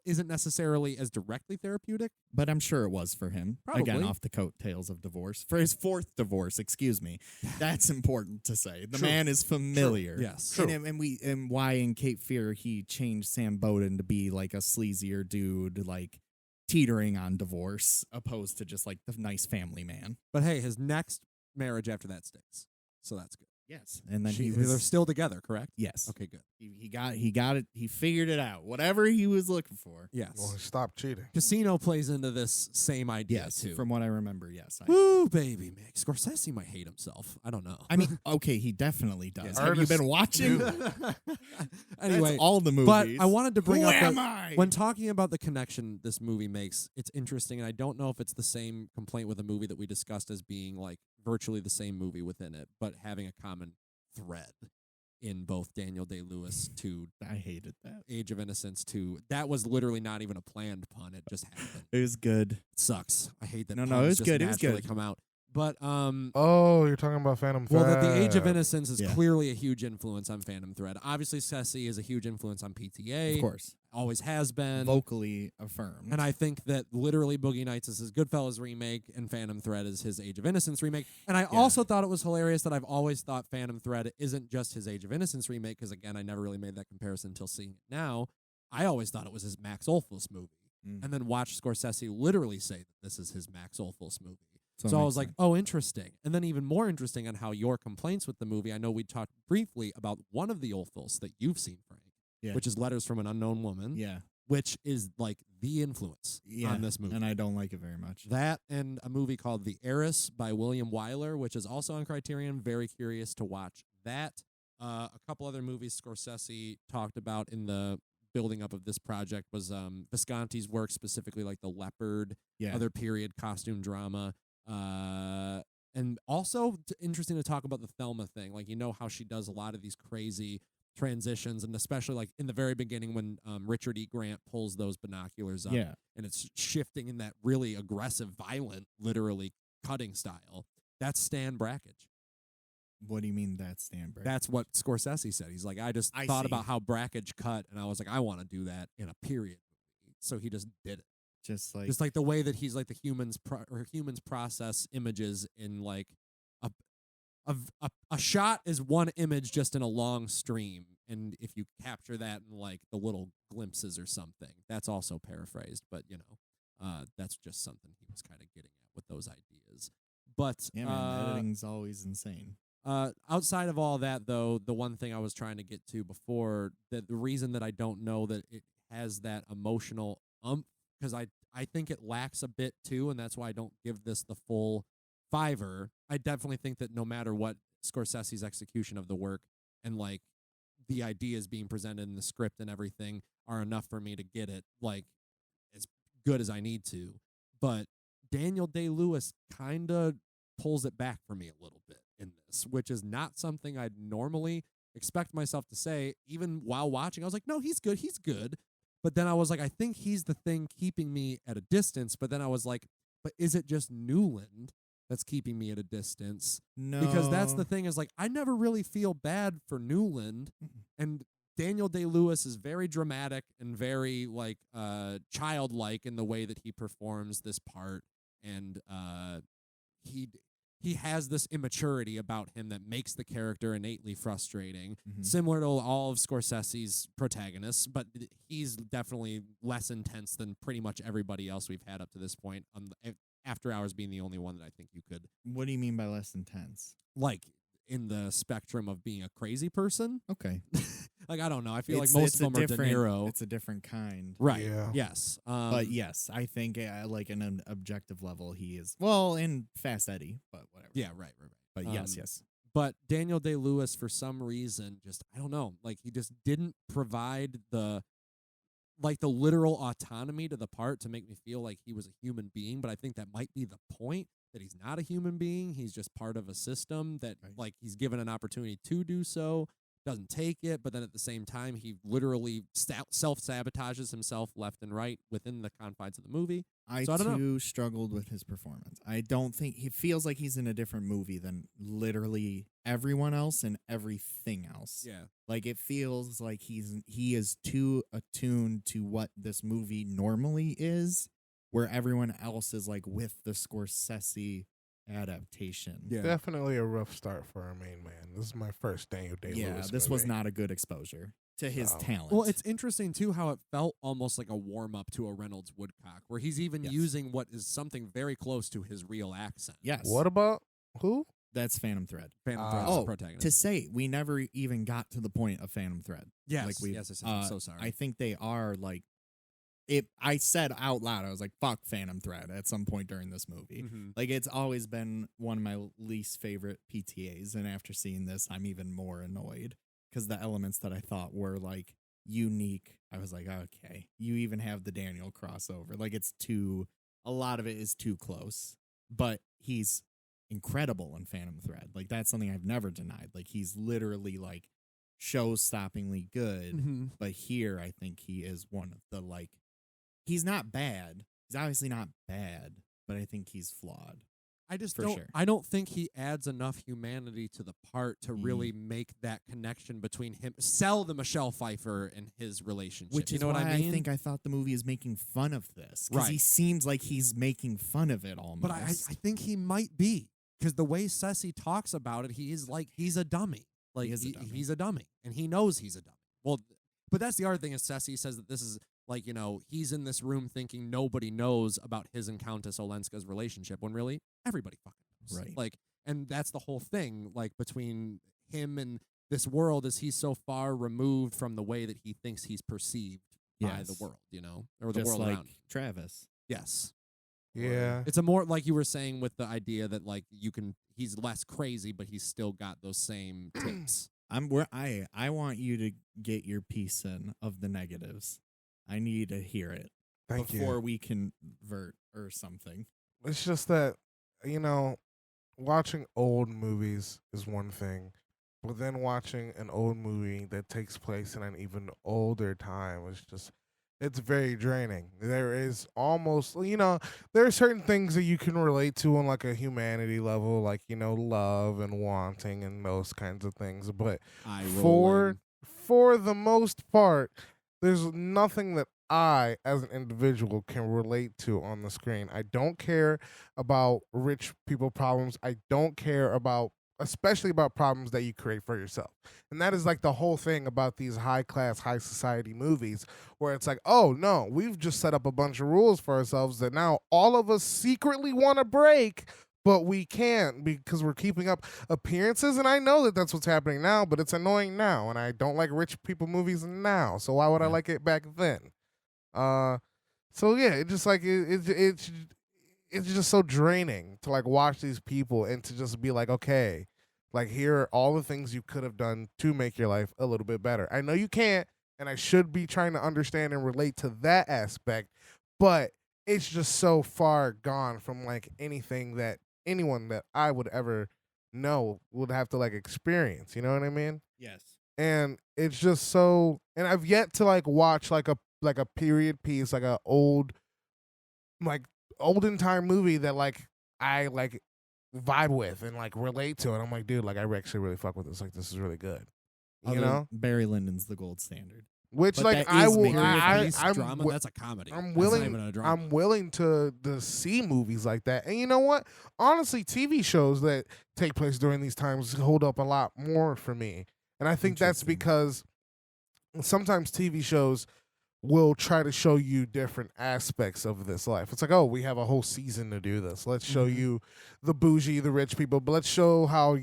isn't necessarily as directly therapeutic. But I'm sure it was for him. Probably. Again, off the coattails of divorce. For his fourth divorce, excuse me. That's important to say. The man is familiar. True. Yes. True. And why in Cape Fear he changed Sam Bowden to be like a sleazier dude, like teetering on divorce, opposed to just like the nice family man. But hey, his next marriage after that sticks, so that's good. Yes. And then They're still together, correct? Yes. Okay, good. He got it. He figured it out. Whatever he was looking for. Yes. Well, stop cheating. Casino plays into this same idea Yes. too. From what I remember, yes. Woo, baby, man. Scorsese might hate himself. I don't know. I mean, okay, he definitely does. Yes. Have you been Artists watching? do. Anyway, That's all the movies. but I wanted to bring Who up am that I? when talking about the connection this movie makes, it's interesting, and I don't know if it's the same complaint with a movie that we discussed as being like virtually the same movie within it, but having a common thread in both Daniel Day-Lewis to I hated that. Age of Innocence to that was literally not even a planned pun. It just happened. It was good. It sucks. I hate that. No, puns it was just good. It was naturally good. come out. But Oh, you're talking about Phantom well, Thread. the Age of Innocence is Yeah. clearly a huge influence on Phantom Thread. Obviously, Scorsese is a huge influence on PTA. Of course. Always has been. Vocally affirmed. And I think that literally Boogie Nights is his Goodfellas remake and Phantom Thread is his Age of Innocence remake. And I also thought it was hilarious that I've always thought Phantom Thread isn't just his Age of Innocence remake, because, again, I never really made that comparison until seeing it now. I always thought it was his Max Ophuls movie. And then watched Scorsese literally say that this is his Max Ophuls movie. So I was like, oh, interesting. And then even more interesting on how your complaints with the movie, I know we talked briefly about one of the Ophuls that you've seen, Frank, which is Letters from an Unknown Woman. Yeah. Which is like the influence on this movie. And I don't like it very much. That and a movie called The Heiress by William Wyler, which is also on Criterion. Very curious to watch that. A couple other movies Scorsese talked about in the building up of this project was Visconti's work, specifically like The Leopard, other period costume drama. And also interesting to talk about the Thelma thing. Like, you know how she does a lot of these crazy transitions, and especially like in the very beginning when Richard E. Grant pulls those binoculars up and it's shifting in that really aggressive, violent, literally cutting style. That's Stan Brakhage. What do you mean that's Stan Brakhage? That's what Scorsese said. He's like, I thought about how Brakhage cut, and I was like, I want to do that in a period movie. So he just did it. Just like the way that he's like the humans process images in like a shot is one image just in a long stream, and if you capture that in like the little glimpses or something, that's also paraphrased, but you know, that's just something he was kind of getting at with those ideas. But editing's always insane. Outside of all that, though, the one thing I was trying to get to before, that the reason that I don't know that it has that emotional because I think it lacks a bit too, and that's why I don't give this the full 5. I definitely think that no matter what, Scorsese's execution of the work and like the ideas being presented in the script and everything are enough for me to get it like as good as I need to. But Daniel Day-Lewis kind of pulls it back for me a little bit in this, which is not something I'd normally expect myself to say. Even while watching, I was like, no, he's good. But then I was like, I think he's the thing keeping me at a distance. But then I was like, but is it just Newland that's keeping me at a distance? No. Because that's the thing is like, I never really feel bad for Newland. And Daniel Day-Lewis is very dramatic and very like childlike in the way that he performs this part. And he has this immaturity about him that makes the character innately frustrating, similar to all of Scorsese's protagonists, but he's definitely less intense than pretty much everybody else we've had up to this point, After Hours being the only one that I think you could. What do you mean by less intense? Like, in the spectrum of being a crazy person? Okay. Like, I don't know. I feel like most of them are De Niro. It's a different kind. Right. Yeah. Yes. But yes, I think like in an objective level, he is, well, in Fast Eddie, but whatever. Yeah, right. But yes. But Daniel Day-Lewis, for some reason, just, I don't know, like, he just didn't provide the literal autonomy to the part to make me feel like he was a human being. But I think that might be the point, that he's not a human being. He's just part of a system that, like, he's given an opportunity to do so, doesn't take it, but then at the same time, he literally self-sabotages himself left and right within the confines of the movie. I too struggled with his performance. I don't think he feels like he's in a different movie than literally everyone else and everything else. Yeah. Like, it feels like he is too attuned to what this movie normally is, where everyone else is like with the Scorsese adaptation. Yeah. Definitely a rough start for our main man. This is my first Daniel Day-Lewis Yeah, this was not a good exposure to his talent. Well, it's interesting, too, how it felt almost like a warm-up to a Reynolds Woodcock, where he's even using what is something very close to his real accent. Yes. What about who? That's Phantom Thread. Phantom Thread's the protagonist. To say, we never even got to the point of Phantom Thread. Yes, like yes, I'm so sorry. I think they are like, I said out loud, I was like, fuck Phantom Thread at some point during this movie. Like, it's always been one of my least favorite PTAs, and after seeing this, I'm even more annoyed, because the elements that I thought were, like, unique, I was like, okay, you even have the Daniel crossover. Like, a lot of it is too close, but he's incredible in Phantom Thread. Like, that's something I've never denied. Like, he's literally, like, show-stoppingly good, but here, I think he is one of the, like, he's not bad. He's obviously not bad, but I think he's flawed. I don't think he adds enough humanity to the part to really make that connection between him. Sell the Michelle Pfeiffer and his relationship. Which is what why I mean? I think I thought the movie is making fun of this. Because he seems like he's making fun of it almost. But I think he might be. Because the way Ceci talks about it, he's a dummy. Like, he's a dummy. And he knows he's a dummy. Well, but that's the other thing is Ceci says that this is, like, you know, he's in this room thinking nobody knows about his and Countess Olenska's relationship, when really everybody fucking knows. Right. Like, and that's the whole thing, like, between him and this world, is he's so far removed from the way that he thinks he's perceived by the world, you know, or the just world like around him. Travis. Yes. Yeah. It's a more, like you were saying, with the idea that, like, he's less crazy, but he's still got those same tics. I want you to get your piece in of the negatives. I need to hear it before we convert or something. It's just that, you know, watching old movies is one thing, but then watching an old movie that takes place in an even older time is just, it's very draining. There is almost, you know, there are certain things that you can relate to on like a humanity level, like, you know, love and wanting and those kinds of things. But for the most part, there's nothing that I, as an individual, can relate to on the screen. I don't care about rich people problems. I don't care about, especially about problems that you create for yourself. And that is like the whole thing about these high-class, high-society movies, where it's like, oh, no, we've just set up a bunch of rules for ourselves that now all of us secretly want to break, but we can't because we're keeping up appearances. And I know that that's what's happening now, but it's annoying now. And I don't like rich people movies now. So why would I like it back then? So yeah, it just like it's just so draining to like watch these people and to just be like, okay, like here are all the things you could have done to make your life a little bit better. I know you can't, and I should be trying to understand and relate to that aspect, but it's just so far gone from like anything that anyone that I would ever know would have to like experience. You know what I mean? Yes. And it's just so, and I've yet to like watch like a like a period piece, like a olden time movie that like I like vibe with and like relate to, and I'm like, dude, like I actually really fuck with this. Like this is really good, you know. Barry Lyndon's the gold standard. Which But like that I is will, period I'm drama. wi- That's a comedy. I'm That's not willing. even a drama. I'm willing to see movies like that. And you know what? Honestly, TV shows that take place during these times hold up a lot more for me. And I think that's Interesting. because sometimes TV shows will try to show you different aspects of this life. It's like, oh, we have a whole season to do this. Let's show you the bougie, the rich people, but let's show how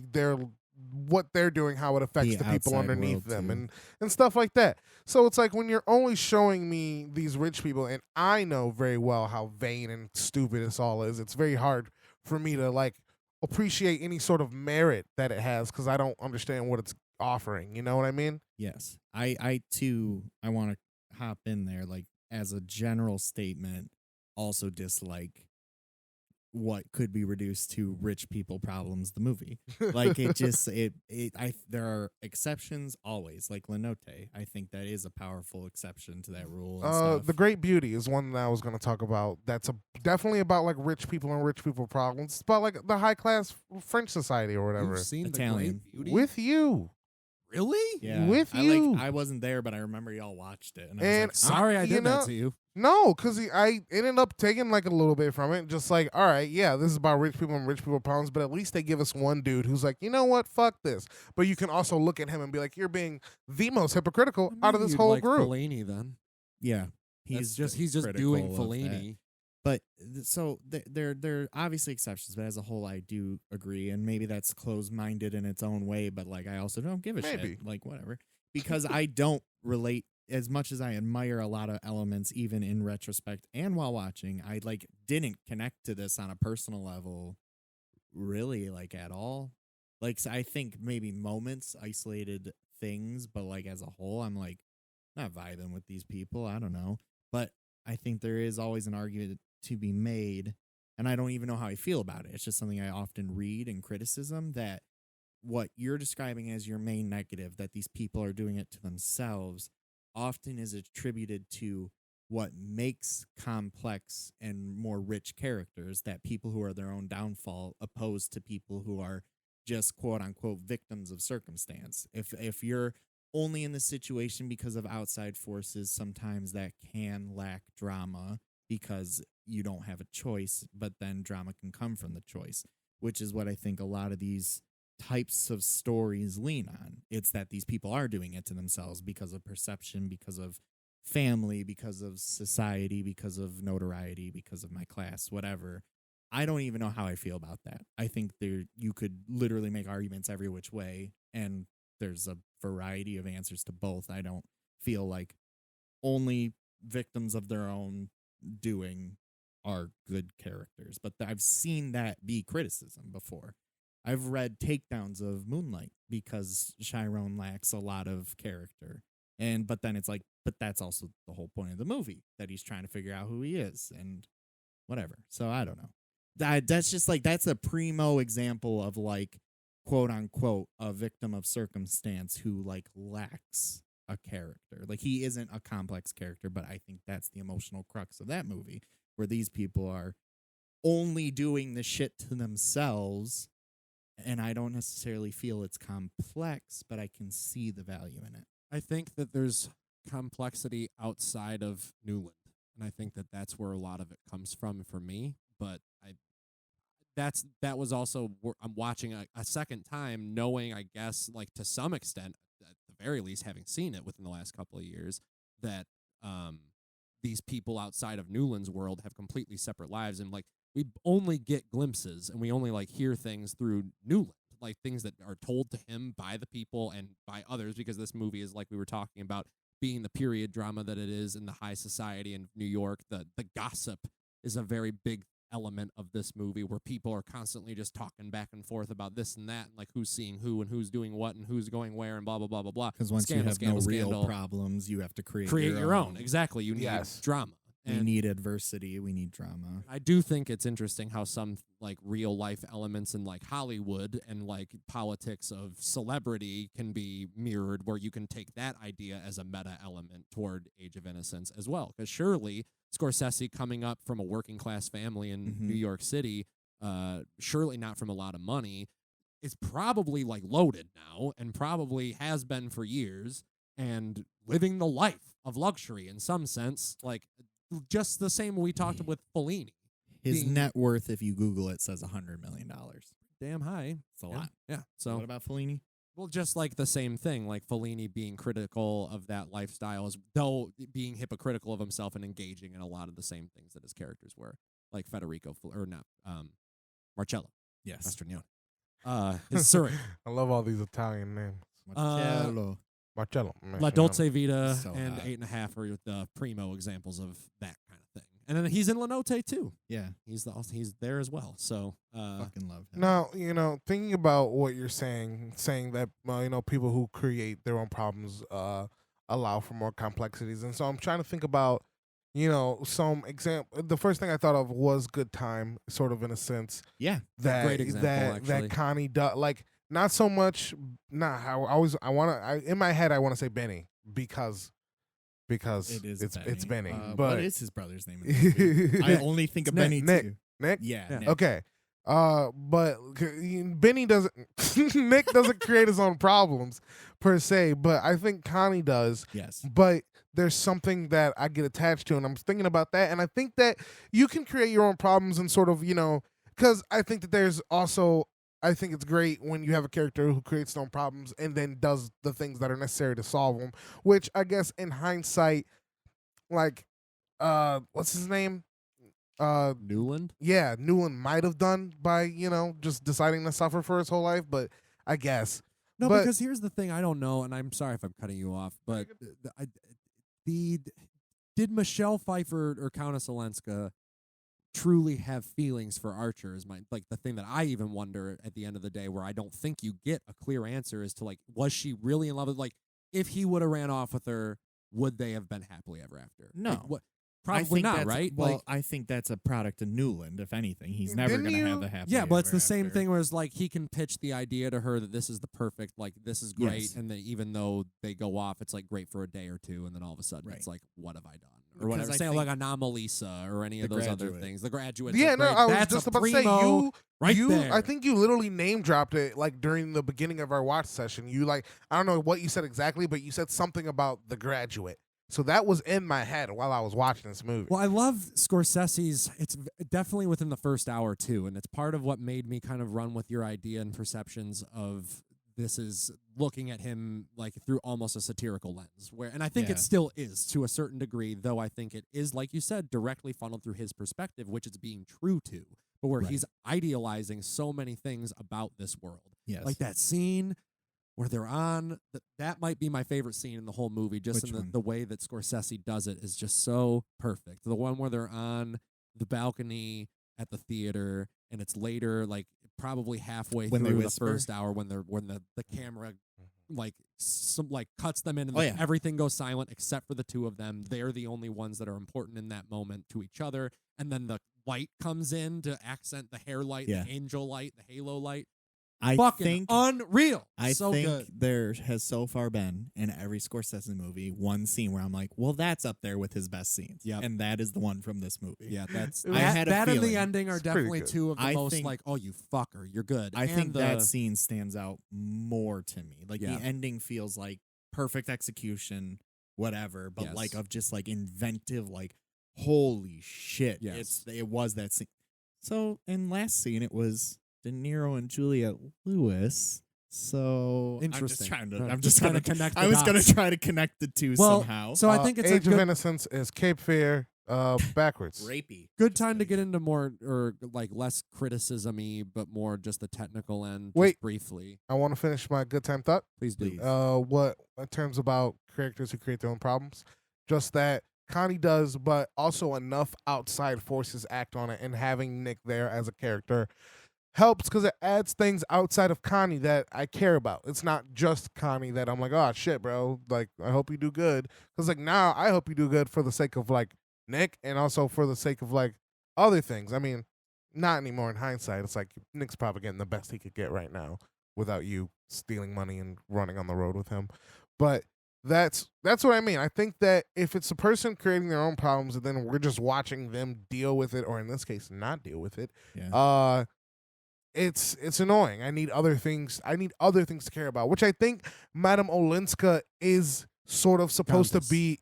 what they're doing, how it affects the people outside underneath world, them, too. and stuff like that. So it's like when you're only showing me these rich people, and I know very well how vain and stupid this all is, it's very hard for me to like appreciate any sort of merit that it has because I don't understand what it's offering. You know what I mean? Yes. I too, I want to hop in there, like, as a general statement, also dislike what could be reduced to rich people problems, the movie. Like, there are exceptions always, like Lenote. I think that is a powerful exception to that rule and stuff. The Great Beauty is one that I was going to talk about. That's definitely about like rich people and rich people problems. It's about like the high class French society or whatever. You've seen Italian. The Great Beauty? With you. Really? Yeah. with you. I wasn't there, but I remember y'all watched it. And I And was like, Sorry, I you did know- that to you. No, because I ended up taking like a little bit from it. Just like, all right, yeah, this is about rich people and rich people problems, but at least they give us one dude who's like, you know what, fuck this. But you can also look at him and be like, you're being the most hypocritical out of this You'd whole like group. Fellini, then. yeah. He's just critical doing of that. Fellini. But so there are obviously exceptions, but as a whole, I do agree, and maybe that's closed-minded in its own way. But like, I also don't give a Maybe. shit, like whatever, because I don't relate as much as I admire a lot of elements, even in retrospect and while watching. I like didn't connect to this on a personal level, really, like at all. Like, so I think maybe moments, isolated things, but like as a whole, I'm like not vibing with these people. I don't know, but I think there is always an argument to be made, and I don't even know how I feel about it. It's just something I often read in criticism, that what you're describing as your main negative, that these people are doing it to themselves, often is attributed to what makes complex and more rich characters, that people who are their own downfall, opposed to people who are just quote unquote victims of circumstance. If you're only in this situation because of outside forces, sometimes that can lack drama because you don't have a choice, but then drama can come from the choice, which is what I think a lot of these types of stories lean on. It's that these people are doing it to themselves because of perception, because of family, because of society, because of notoriety, because of my class, whatever. I don't even know how I feel about that. I think you could literally make arguments every which way, and there's a variety of answers to both. I don't feel like only victims of their own doing are good characters, but I've seen that be criticism before. I've read takedowns of Moonlight because Chiron lacks a lot of character. But then it's like, but that's also the whole point of the movie, that he's trying to figure out who he is and whatever. So I don't know. That's just like, that's a primo example of like, quote unquote, a victim of circumstance who like lacks a character. Like, he isn't a complex character, but I think that's the emotional crux of that movie, where these people are only doing the shit to themselves. And I don't necessarily feel it's complex, but I can see the value in it. I think that there's complexity outside of Newland, and I think that that's where a lot of it comes from for me. But that was also I'm watching a second time, knowing, I guess, like to some extent, at the very least, having seen it within the last couple of years, that these people outside of Newland's world have completely separate lives, and like we only get glimpses and we only like hear things through Newland, like things that are told to him by the people and by others, because this movie is, like we were talking about, being the period drama that it is in the high society in New York. The gossip is a very big element of this movie, where people are constantly just talking back and forth about this and that, and like who's seeing who and who's doing what and who's going where and blah blah blah blah blah. Because once Scandal, you have scandal, no real scandal. problems, you have to create Your own. Exactly. You need Yes. drama. We need adversity. We need drama. I do think it's interesting how some like real life elements in like Hollywood and like politics of celebrity can be mirrored, where you can take that idea as a meta element toward Age of Innocence as well. Because surely Scorsese, coming up from a working class family in New York City, surely not from a lot of money, is probably like loaded now and probably has been for years and living the life of luxury in some sense, like just the same we talked with Fellini. His net worth, if you Google it, says $100 million. Damn high. It's a lot. Yeah. So what about Fellini? Well, just like the same thing, like Fellini being critical of that lifestyle, as though being hypocritical of himself and engaging in a lot of the same things that his characters were, like Marcello. Yes. Mastroianni. His surrogate. I love all these Italian names. Marcello. La Dolce Vita So and hot. 8.5 are the primo examples of that kind of thing. And then he's in La Notte too. Yeah. He's there as well. So Fucking love him. Now, thinking about what you're saying that people who create their own problems allow for more complexities, and so I'm trying to think about some example. The first thing I thought of was Good Time, sort of in a sense. Yeah. That great example, that Connie does, like, not so much. In my head I want to say Benny because it's Benny. But what is his brother's name? I only think of Benny too. Nick. Yeah. Nick. Okay. But Benny doesn't. Nick doesn't create his own problems per se, but I think Connie does. Yes. But there's something that I get attached to, and I'm thinking about that, and I think that you can create your own problems and sort of, because I think that there's also. I think it's great when you have a character who creates their own problems and then does the things that are necessary to solve them, which I guess in hindsight, like, what's his name? Newland? Yeah, Newland might have done by, just deciding to suffer for his whole life, but I guess. No, But- because here's the thing I don't know, and I'm sorry if I'm cutting you off, but did Michelle Pfeiffer or Countess Olenska truly have feelings for Archer is the thing that I even wonder at the end of the day, where I don't think you get a clear answer as to like, was she really in love with, like, if he would have ran off with her, would they have been happily ever after? No. Like, what? I Probably think not, that's- right? Well, Like, I think that's a product of Newland, if anything. He's never Didn't going to you- have a happy yeah, but it's ever the same after. thing where it's like he can pitch the idea to her that this is the perfect, like, this is great, Yes. and then even though they go off, it's like great for a day or two, and then all of a sudden Right. it's like, what have I done? Or Because whatever. I Say think like Anomalisa or any of The those other Graduate. things. The Graduate. Yeah, no, I was That's just a about to say primo right there. I think you literally name dropped it like during the beginning of our watch session. You I don't know what you said exactly, but you said something about The Graduate. So that was in my head while I was watching this movie. Well, I love Scorsese's. It's definitely within the first hour too, and it's part of what made me kind of run with your idea and perceptions of this is looking at him like through almost a satirical lens. And I think Yeah. it still is to a certain degree, though I think it is, like you said, directly funneled through his perspective, which it's being true to, but where Right. he's idealizing so many things about this world. Yes. Like that scene where they're on that might be my favorite scene in the whole movie, just Which in one? the way that Scorsese does it is just so perfect. The one where they're on the balcony at the theater and it's later, like probably halfway When they through the whisper? first hour, when the camera like cuts them in and Oh, yeah. everything goes silent except for the two of them. They're the only ones that are important in that moment to each other, and then the light comes in to accent the hair light, Yeah. the angel light, the halo light. I Fucking think unreal. I So think good. there has so far been in every Scorsese movie one scene where I'm like, well, that's up there with his best scenes. Yep. And that is the one from this movie. Yeah, that's I had a that and the feeling. ending are It's pretty definitely good. two of the I most think- like, oh, you fucker, you're good. I And think that the- scene stands out more to me. Like Yeah. the ending feels like perfect execution, whatever, but Yes. like of just like inventive, like holy shit. Yes. It was that scene. So in last scene it was De Niro and Juliette Lewis. So Interesting. I'm just trying gonna to connect. I the was gonna dots. try to connect the two Well, somehow. So I think it's Age a of good, Innocence is Cape Fear backwards. rapey. good time to get into more or like less criticism-y, but more just the technical end. Just Wait. briefly, I want to finish my good time thought. please do. Please. What in terms about characters who create their own problems, just that Connie does, but also enough outside forces act on it, and having Nick there as a character helps because it adds things outside of Connie that I care about. It's not just Connie that I'm like, oh shit, bro, like I hope you do good, because like now I hope you do good for the sake of like Nick, and also for the sake of like other things. I mean, not anymore in hindsight. It's like Nick's probably getting the best he could get right now without you stealing money and running on the road with him. But that's what I mean. I think that if it's a person creating their own problems and then we're just watching them deal with it, or in this case, not deal with it, it's annoying. I need other things. I need other things to care about, which I think Madame Olenska is sort of supposed to be.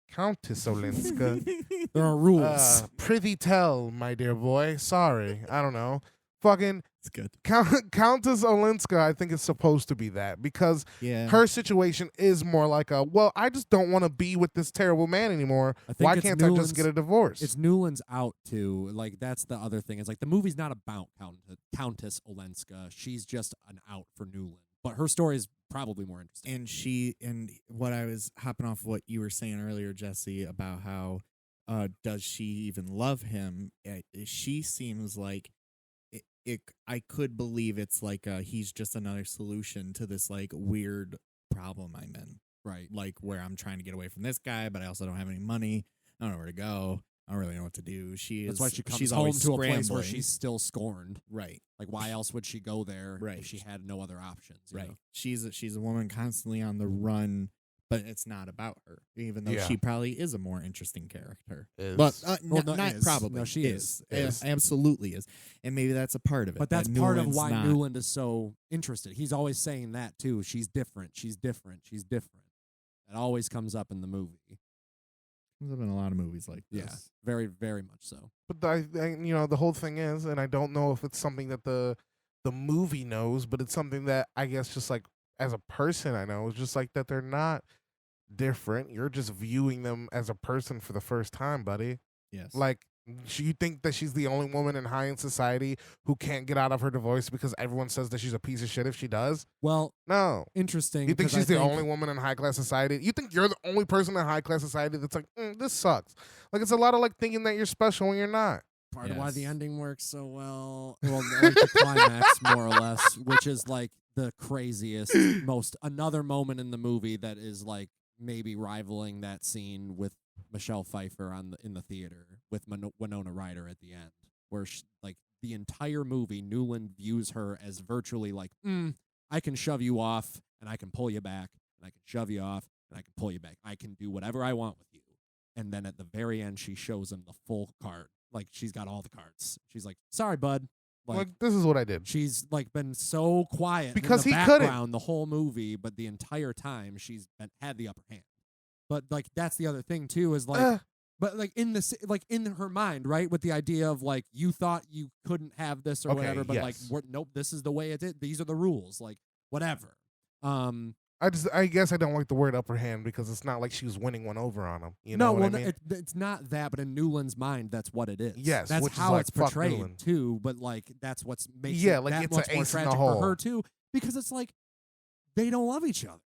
Countess Olenska. There are rules. Prithee tell, my dear boy. Sorry, I don't know. Fucking it's good. Countess Olenska, I think is supposed to be that because her situation is more like I just don't want to be with this terrible man anymore. Why can't I just get a divorce? It's Newland's out too. Like that's the other thing. It's like the movie's not about Countess Olenska. She's just an out for Newland. But her story is probably more interesting. And what I was hopping off what you were saying earlier, Jesse, about how does she even love him? She seems like I could believe it's like he's just another solution to this like weird problem I'm in. Right. Like where I'm trying to get away from this guy, but I also don't have any money. I don't know where to go. I don't really know what to do. That's why she comes she's home to a place scrambling. where she's still scorned. Right. Like why else would she go there right. if she had no other options? Right. Know? She's a woman constantly on the run, but it's not about her, even though she probably is a more interesting character. But not probably. No, she is. Absolutely is. And maybe that's a part of it. But that's part of why Newland is so interested. He's always saying that too. She's different. She's different. She's different. That always comes up in the movie. Comes up in a lot of movies like this. Yeah, very, very much so. But the whole thing is, and I don't know if it's something that the movie knows, but it's something that I guess just like as a person I know, it's just like that they're not different. You're just viewing them as a person for the first time, buddy. Yes. Like, you think that she's the only woman in high-end society who can't get out of her divorce because everyone says that she's a piece of shit if she does? Well, no. Interesting. You think she's the only woman in high-class society? You think you're the only person in high-class society that's like, this sucks? Like, it's a lot of, like, thinking that you're special when you're not. Part of why the ending works so well. Well, like the climax, more or less, which is, like, the craziest, another moment in the movie that is, like, maybe rivaling that scene with Michelle Pfeiffer in the theater with Winona Ryder at the end, where like the entire movie, Newland views her as virtually like, I can shove you off and I can pull you back, and I can shove you off and I can pull you back. I can do whatever I want with you. And then at the very end, she shows him the full card. Like she's got all the cards. She's like, sorry, bud. Like this is what I did. She's like been so quiet because in the he background couldn't the whole movie, but the entire time she's had the upper hand. But like that's the other thing too is like, but like in her mind, right, with the idea of like you thought you couldn't have this or whatever, but like nope, this is the way it is. These are the rules, like whatever. I guess I don't like the word upper hand because it's not like she was winning one over on him. You know what I mean? It's not that, but in Newland's mind, that's what it is. Yes, that's which how is like, it's portrayed too. But like that's what's makes it like that it's much an more ace in the tragic hole for her too, because it's like they don't love each other.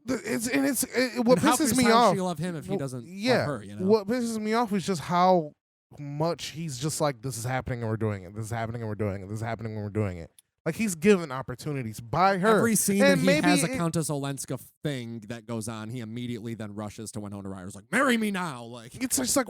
What how pisses me off. She love him if he doesn't love her. You know? What pisses me off is just how much he's just like, this is happening and we're doing it. This is happening and we're doing it. This is happening and we're doing it. Like he's given opportunities by her. Every scene that he has a Countess Olenska thing that goes on, he immediately then rushes to Winona Ryder's like, marry me now. Like it's just like,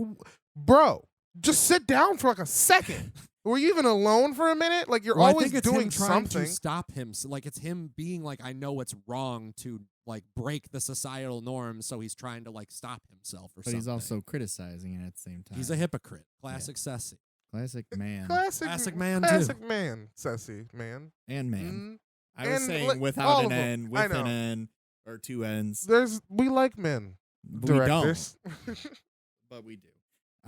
bro, just sit down for like a second. Were you even alone for a minute? Like you're always doing him something to stop him. So, like it's him being like, I know it's wrong to like break the societal norms, so he's trying to like stop himself or something. But he's also criticizing it at the same time. He's a hypocrite. Classic Ceci. Classic man. Classic man too. Classic man, Ceci, man. And man. I and was saying without an N, with an N, or two N's. We like men. But directors. We don't. But we do.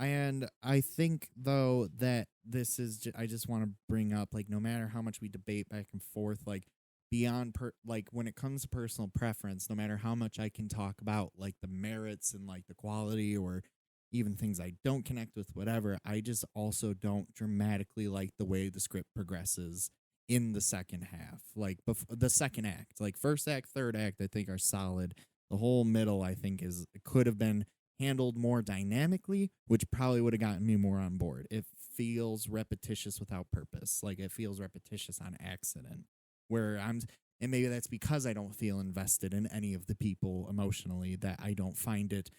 And I think, though, that this is, I just want to bring up, like, no matter how much we debate back and forth, like, beyond, like, when it comes to personal preference, no matter how much I can talk about, like, the merits and, like, the quality or even things I don't connect with, whatever, I just also don't dramatically like the way the script progresses in the second half. Like, the second act. Like, first act, third act, I think are solid. The whole middle, I think, could have been handled more dynamically, which probably would have gotten me more on board. It feels repetitious without purpose. Like it feels repetitious on accident. And maybe that's because I don't feel invested in any of the people emotionally that I don't find it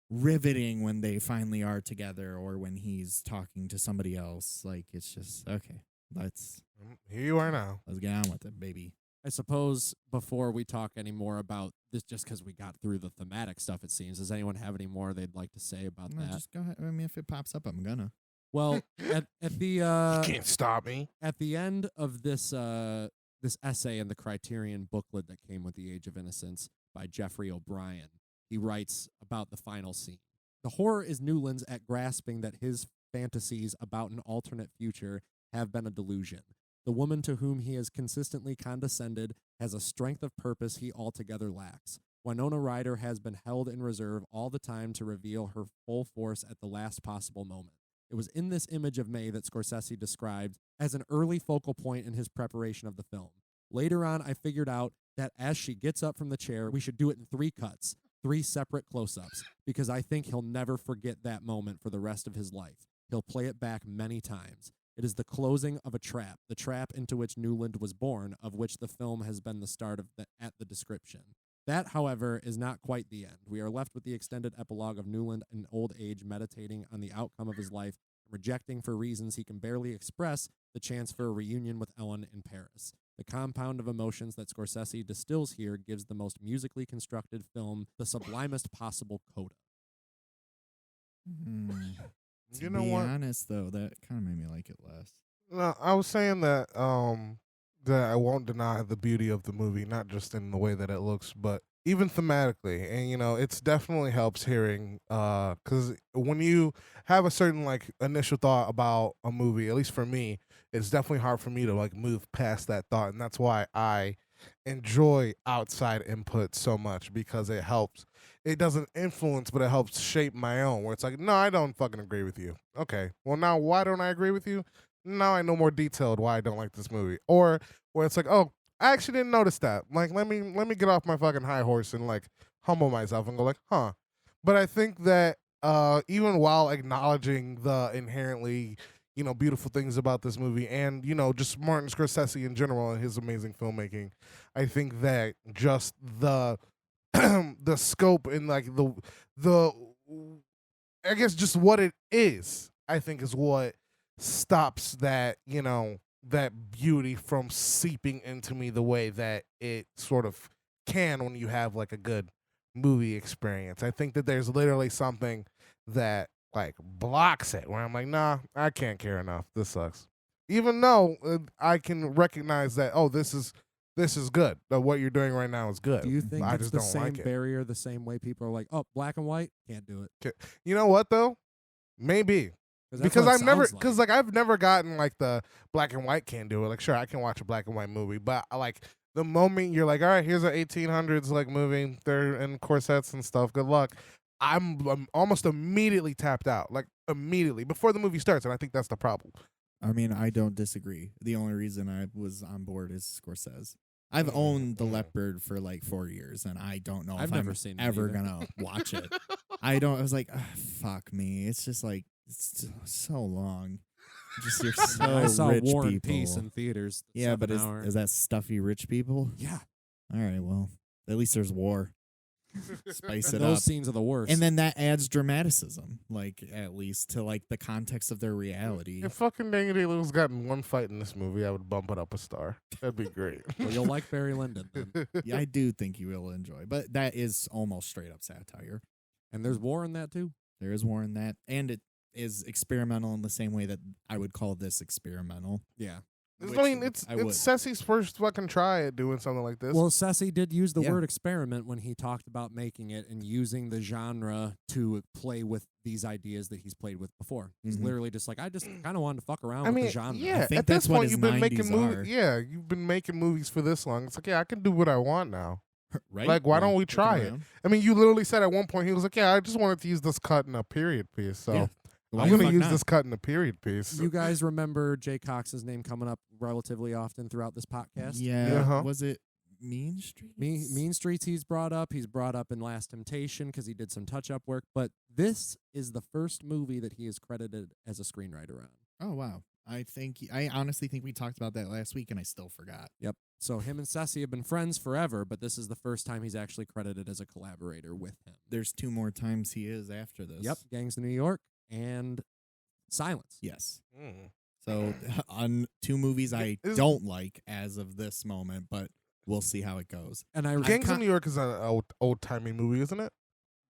riveting when they finally are together or when he's talking to somebody else. Like, it's just, okay, Here you are now. let's get on with it, baby. I suppose before we talk any more about this, just because we got through the thematic stuff, it seems, does anyone have any more they'd like to say about No, that? just go ahead. I mean, if it pops up, I'm gonna. Well, at the You can't stop me. at the end of this this essay in the Criterion booklet that came with the Age of Innocence by Jeffrey O'Brien, he writes about the final scene. The horror is Newland's at grasping that his fantasies about an alternate future have been a delusion. The woman to whom he has consistently condescended has a strength of purpose he altogether lacks. Winona Ryder has been held in reserve all the time to reveal her full force at the last possible moment. It was in this image of May that Scorsese described as an early focal point in his preparation of the film. Later on, I figured out that as she gets up from the chair, we should do it in 3 cuts, 3 separate close-ups, because I think he'll never forget that moment for the rest of his life. He'll play it back many times. It is the closing of a trap, the trap into which Newland was born, of which the film has been the start of at the description. That, however, is not quite the end. We are left with the extended epilogue of Newland in old age meditating on the outcome of his life and rejecting for reasons he can barely express the chance for a reunion with Ellen in Paris. The compound of emotions that Scorsese distills here gives the most musically constructed film the sublimest possible coda. To You know be what? honest, though, that kind of made me like it less. No, I was saying that that I won't deny the beauty of the movie, not just in the way that it looks, but even thematically. And it's definitely helps hearing because when you have a certain like initial thought about a movie, at least for me, it's definitely hard for me to like move past that thought, and that's why I enjoy outside input so much because it helps. It doesn't influence, but it helps shape my own. Where it's like, no, I don't fucking agree with you. Okay, well now why don't I agree with you? Now I know more detailed why I don't like this movie. Or where it's like, oh, I actually didn't notice that. Like, let me get off my fucking high horse and like humble myself and go like, huh. But I think that even while acknowledging the inherently beautiful things about this movie and just Martin Scorsese in general and his amazing filmmaking, I think that just the the scope and like the I guess just what it is, I think is what stops that that beauty from seeping into me the way that it sort of can when you have like a good movie experience. I think that there's literally something that like blocks it where I'm like, nah, I can't care enough. This sucks. Even though I can recognize that, oh, this is good. What you're doing right now is good. Do you think I it's just the don't same like it. barrier, the same way people are like, oh, black and white, can't do it? You know what though? Maybe. That's Because what it I've never, sounds because like I've never gotten like the black and white can't do it. Like, sure, I can watch a black and white movie, but like the moment you're like, all right, here's an 1800s like movie, they're in corsets and stuff. Good luck. I'm almost immediately tapped out, like immediately before the movie starts, and I think that's the problem. I mean, I don't disagree. The only reason I was on board is Scorsese. I've owned The Leopard for like 4 years, and I don't know I've if never I'm seen it ever either. gonna watch it. I don't. I was like, fuck me. It's just like it's so long. Just you're so I saw rich War and people. Peace in theaters. Yeah, but 7 hour. is that stuffy rich people? Yeah. All right, well, at least there's war. Spice it Those up. scenes are the worst. And then that adds dramaticism, like at least to like the context of their reality. If fucking Daniel Day-Lewis gotten one fight in this movie, I would bump it up a star. That'd be great. Well, you'll like Barry Lyndon then. Yeah, I do think you will enjoy, but that is almost straight up satire. And there's war in that too. There is war in that, and it is experimental in the same way that I would call this experimental. Yeah. Which I mean, it's I would. Ceci's first fucking try at doing something like this. Well, Scorsese did use the Yeah. word experiment when he talked about making it and using the genre to play with these ideas that he's played with before. He's Mhm. literally just like, I just kind of wanted to fuck around I with mean, the genre. yeah. think At that's this what point, his you've been making 90s movies. are. Yeah, you've been making movies for this long. It's like, yeah, I can do what I want now. Right? Like, why Yeah, don't we looking try it? around. I mean, you literally said at one point he was like, yeah, I just wanted to use this cut in a period piece, so Yeah. I'm Why gonna the fuck use not? this cut in a period piece. You guys remember Jay Cox's name coming up relatively often throughout this podcast? Yeah. Uh-huh. Was it Mean Streets? Mean Streets he's brought up. He's brought up in Last Temptation because he did some touch-up work. But this is the first movie that he is credited as a screenwriter on. Oh wow. I honestly think we talked about that last week, and I still forgot. Yep. So him and Ceci have been friends forever, but this is the first time he's actually credited as a collaborator with him. There's 2 more times he is after this. Yep. Gangs of New York and Silence. Yes. Mm. So on 2 movies I don't like as of this moment, but we'll see how it goes. And Gangs of New York is an old-timey movie, isn't it?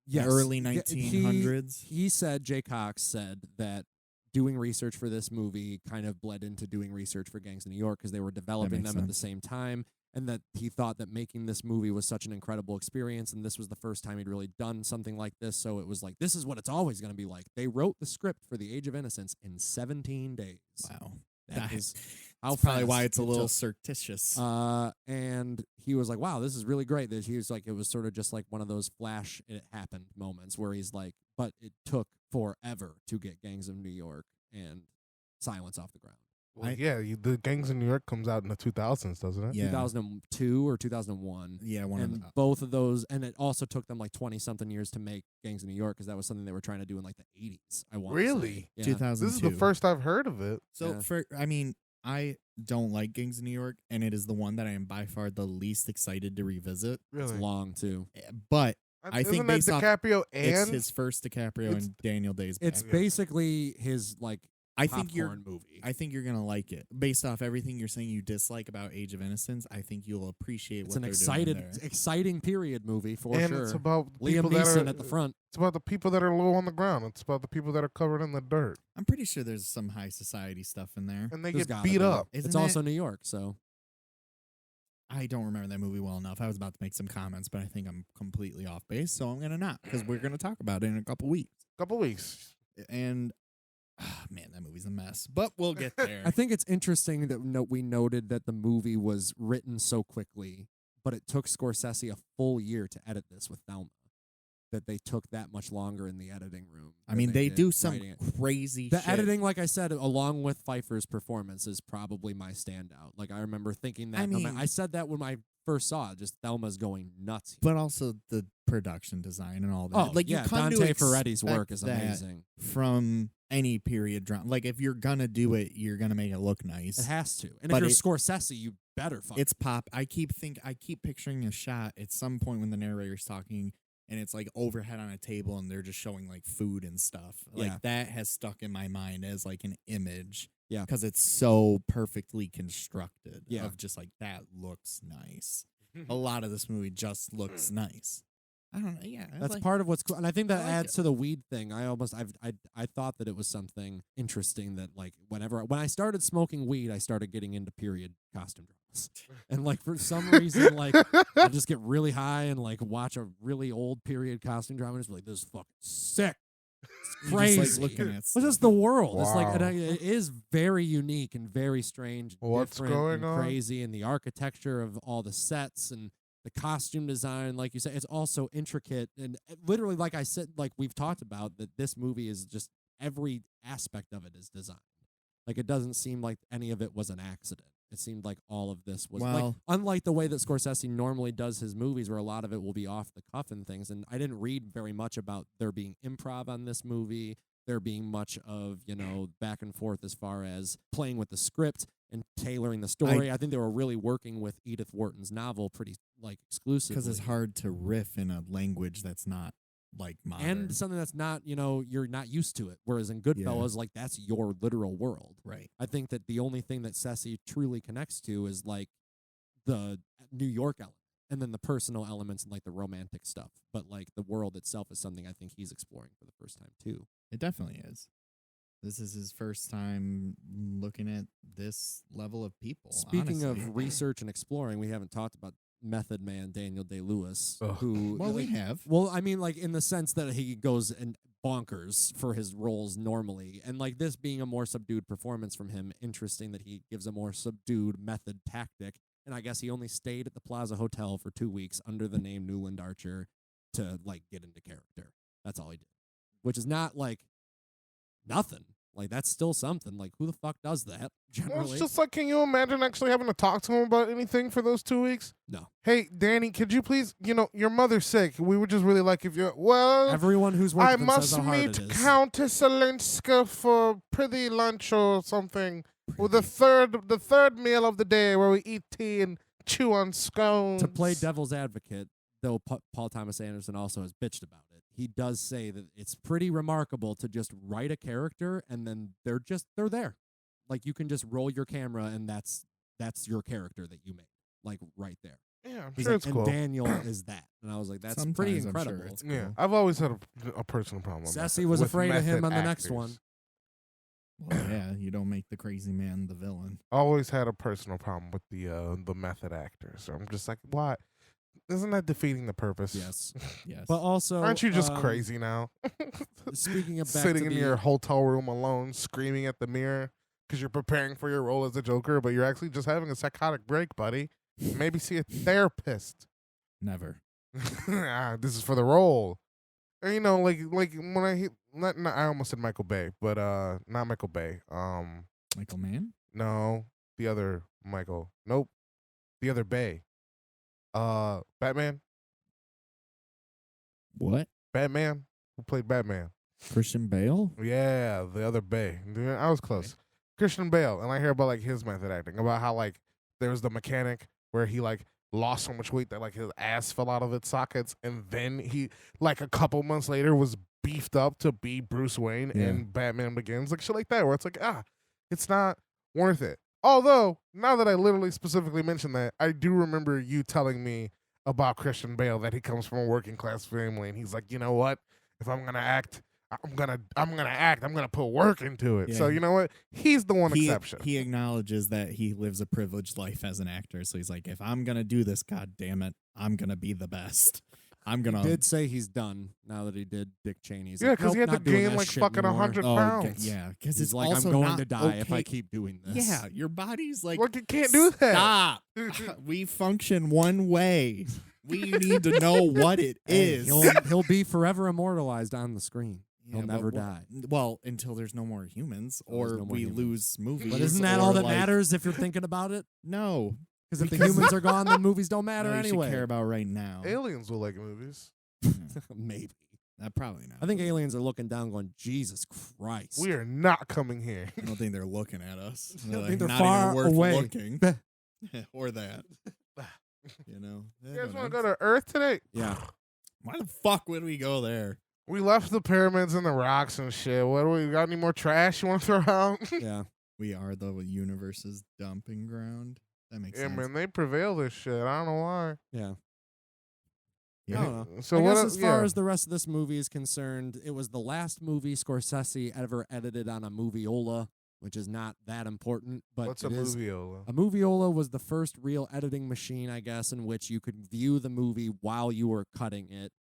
Yes. Early 1900s. He said, Jay Cox said that doing research for this movie kind of bled into doing research for Gangs of New York because they were developing them at the same time, and that he thought that making this movie was such an incredible experience, and this was the first time he'd really done something like this, so it was like, this is what it's always going to be like. They wrote the script for The Age of Innocence in 17 days. Wow. That is that's probably why it's a little surreptitious. And he was like, wow, this is really great. That he was like, it was sort of just like one of those flash it happened moments where he's like, but it took forever to get Gangs of New York and Silence off the ground. Well, the Gangs of New York comes out in the 2000s, doesn't it? Yeah. 2002 or 2001. Yeah, both of those, and it also took them like 20-something years to make Gangs of New York because that was something they were trying to do in like the 80s. I want really? Yeah. 2002. This is the first I've heard of it. So I don't like Gangs of New York, and it is the one that I am by far the least excited to revisit. Really? It's long too. But I think based off DiCaprio it's his first DiCaprio and Daniel Day's back. It's basically his like popcorn movie. I think you're gonna like it based off everything you're saying you dislike about Age of Innocence. I think you'll appreciate what they're doing there. Exciting period movie for and sure. It's about Liam Neeson at the front. It's about the people that are low on the ground. It's about the people that are covered in the dirt. I'm pretty sure there's some high society stuff in there, and they get beat up. It's also New York, so. I don't remember that movie well enough. I was about to make some comments, but I think I'm completely off base, so I'm gonna not because we're gonna talk about it in a couple weeks. And man, that movie's a mess, but we'll get there. I think it's interesting that we noted that the movie was written so quickly, but it took Scorsese a full year to edit this with Thelma. That they took that much longer in the editing room. I mean, they do some crazy shit. The editing, like I said, along with Pfeiffer's performance, is probably my standout. Like, I remember thinking that. I said that when I first saw it, just Thelma's going nuts. But also the production design and all that. Oh, like, yeah, you come Dante to Ferretti's work is amazing. From any period drama. Like, if you're going to do it, you're going to make it look nice. It has to. And if you're Scorsese, you better fuck It's pop. I keep picturing a shot at some point when the narrator's talking, and it's like overhead on a table and they're just showing like food and stuff. Like that has stuck in my mind as like an image. Yeah. Because it's so perfectly constructed. Yeah. Of just like, that looks nice. A lot of this movie just looks nice. I don't know. Yeah. That's like, part of what's cool. And I think that adds to the weed thing. I thought that it was something interesting that like when I started smoking weed, I started getting into period costume dramas. And like for some reason, like I just get really high and like watch a really old period costume drama and just be like, this is fucking sick. It's crazy. Just, like, looking at it's just the world. Wow. It's like it is very unique and very strange, what's different going and on? Crazy, and the architecture of all the sets and the costume design, like you said, it's also intricate and literally, like I said, like we've talked about, that this movie is just every aspect of it is designed. Like it doesn't seem like any of it was an accident. It seemed like all of this was like, unlike the way that Scorsese normally does his movies, where a lot of it will be off the cuff and things. And I didn't read very much about there being improv on this movie, there being much of, back and forth as far as playing with the script and tailoring the story. I think they were really working with Edith Wharton's novel pretty like exclusively. Because it's hard to riff in a language that's not like modern. And something that's not, you're not used to it. Whereas in Goodfellas, like that's your literal world. Right. I think that the only thing that Ceci truly connects to is like the New York element and then the personal elements and like the romantic stuff. But like the world itself is something I think he's exploring for the first time too. It definitely is. This is his first time looking at this level of people. Speaking honestly. of research and exploring, we haven't talked about Method Man Daniel Day-Lewis, who we have. Well, I mean, like in the sense that he goes and bonkers for his roles normally, and like this being a more subdued performance from him. Interesting that he gives a more subdued method tactic, and I guess he only stayed at the Plaza Hotel for 2 weeks under the name Newland Archer to like get into character. That's all he did, which is not like nothing. Like, that's still something. Like, who the fuck does that, generally? Well, it's just like, can you imagine actually having to talk to him about anything for those 2 weeks? No. Hey, Danny, could you please, your mother's sick. We would just really like if you're, well, Everyone who's worked I with them says must how hard meet it is. Countess Alinska for pretty lunch or something. Or the third meal of the day where we eat tea and chew on scones. To play devil's advocate, though Paul Thomas Anderson also has bitched about it, he does say that it's pretty remarkable to just write a character and then they're there. Like, you can just roll your camera and that's your character that you made, like, right there. Yeah, I'm He's sure like, it's cool. And Daniel is that. And I was like, that's pretty Sometimes I'm sure incredible. it's cool. Yeah, I've always had a personal problem with Sassy method- was with afraid of him method on the next actors. one. Well, yeah, you don't make the crazy man the villain. Always had a personal problem with the method actors. So I'm just like, what? Isn't that defeating the purpose? Yes. Yes. But also, Aren't you just crazy now? speaking of back Sitting to in the, your hotel room alone, screaming at the mirror because you're preparing for your role as a Joker, but you're actually just having a psychotic break, buddy. Maybe see a therapist. Never. This is for the role. And, like when I almost said Michael Bay, but not Michael Bay. Michael Mann? No, the other Michael. Nope, the other Bay. Batman. What? Batman. Who played Batman? Christian Bale? Yeah, the other Bay. I was close. Christian Bale, and I hear about like his method acting, about how like there was the mechanic where he like lost so much weight that like his ass fell out of its sockets, and then he like a couple months later was beefed up to be Bruce Wayne in Batman Begins, like shit like that, where it's like it's not worth it. Although now that I literally specifically mentioned that, I do remember you telling me about Christian Bale that he comes from a working class family, and he's like, you know what? If I'm gonna act, I'm gonna act. I'm gonna put work into it. Yeah. So you know what? He's the one exception. He acknowledges that he lives a privileged life as an actor. So he's like, if I'm gonna do this, god damn it, I'm gonna be the best. I'm gonna. He did say he's done now that he did Dick Cheney. He's Yeah, like, because he nope, had to not doing gain that like shit fucking anymore. 100 pounds. Yeah, because He's it's like, also I'm going not to die if I okay. keep doing this. Yeah, your body's like, Look, you can't do that. Stop. We function one way. We need to know what it is. He'll be forever immortalized on the screen. Yeah, He'll never but die. Well, until there's no more humans, There's or no more we humans. lose movies. But isn't that or all that like, matters if you're thinking about it? No, Because if the humans are gone, then movies don't matter no, you anyway. should care about right now. Aliens will like movies. Maybe. Probably not. I think aliens are looking down going, Jesus Christ. We are not coming here. I don't think they're looking at us. I Like, think they're not far even worth away. looking. Or that. You know. You guys want to go to Earth today? Yeah. Why the fuck would we go there? We left the pyramids and the rocks and shit. What do we got? Any more trash you want to throw out? Yeah. We are the universe's dumping ground. That makes Yeah, sense. man, they prevail this shit. I don't know why. Yeah. Yeah. I don't know. So I what? guess as far as the rest of this movie is concerned, it was the last movie Scorsese ever edited on a moviola, which is not that important. But What's a it is- moviola? A moviola was the first real editing machine, I guess, in which you could view the movie while you were cutting it,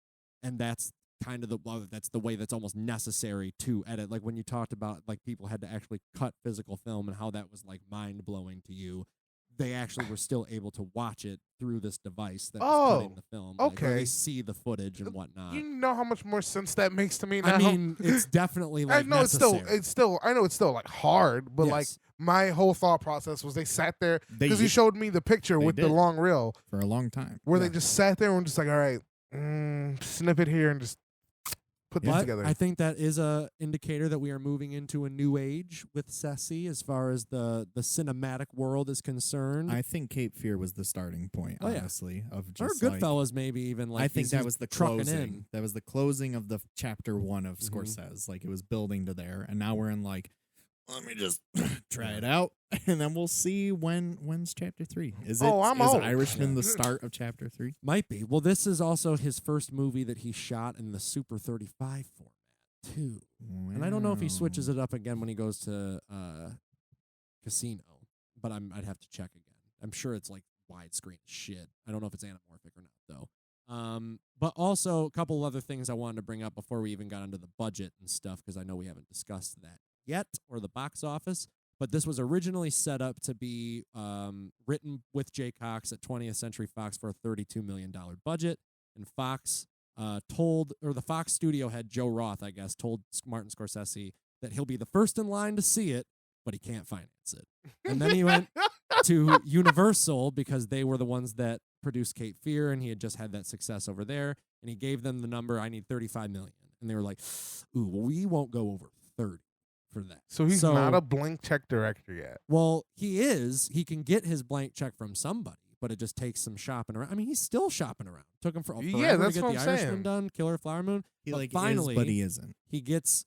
and that's kind of that's the way that's almost necessary to edit. Like when you talked about like people had to actually cut physical film and how that was like mind blowing to you. They actually were still able to watch it through this device that was cutting the film. Like, or okay. they see the footage and whatnot. You know how much more sense that makes to me now. I mean, it's definitely like I know necessary. it's still I know it's still like hard, but like Yes. my whole thought process was they sat there They because he did- showed me the picture they with the did. long reel For a long time. where Yeah. they just sat there and just like, all right, snip it here and just put these But together. I think that is a indicator that we are moving into a new age with Scorsese as far as the cinematic world is concerned. I think Cape Fear was the starting point, Oh, yeah. honestly, of or just like, Goodfellas, maybe even like I think that he's was the trucking closing. in. That was the closing of the chapter 1 of Mhm. Scorsese. Like it was building to there, and now we're in like, let me just try it out, and then we'll see when's chapter 3. Is it? I'm is old. Irishman the start of chapter 3? Might be. Well, this is also his first movie that he shot in the Super 35 format too. And I don't know if he switches it up again when he goes to Casino, but I'd have to check again. I'm sure it's like widescreen shit. I don't know if it's anamorphic or not though. But also a couple of other things I wanted to bring up before we even got into the budget and stuff, because I know we haven't discussed that yet, or the box office. But this was originally set up to be written with Jay Cox at 20th Century Fox for a $32 million budget, and Fox the Fox studio head Joe Roth, I guess, told Martin Scorsese that he'll be the first in line to see it, but he can't finance it. And then he went to Universal because they were the ones that produced Cape Fear, and he had just had that success over there. And he gave them the number, I need $35 million. And they were like, ooh, we won't go over 30 for that. So he's not a blank check director yet. Well, he is. He can get his blank check from somebody, but it just takes some shopping around. I mean, he's still shopping around. Took him forever that's to get what The I'm Irishman saying. done, Killer Flower Moon. He but like finally, is, but he isn't. he gets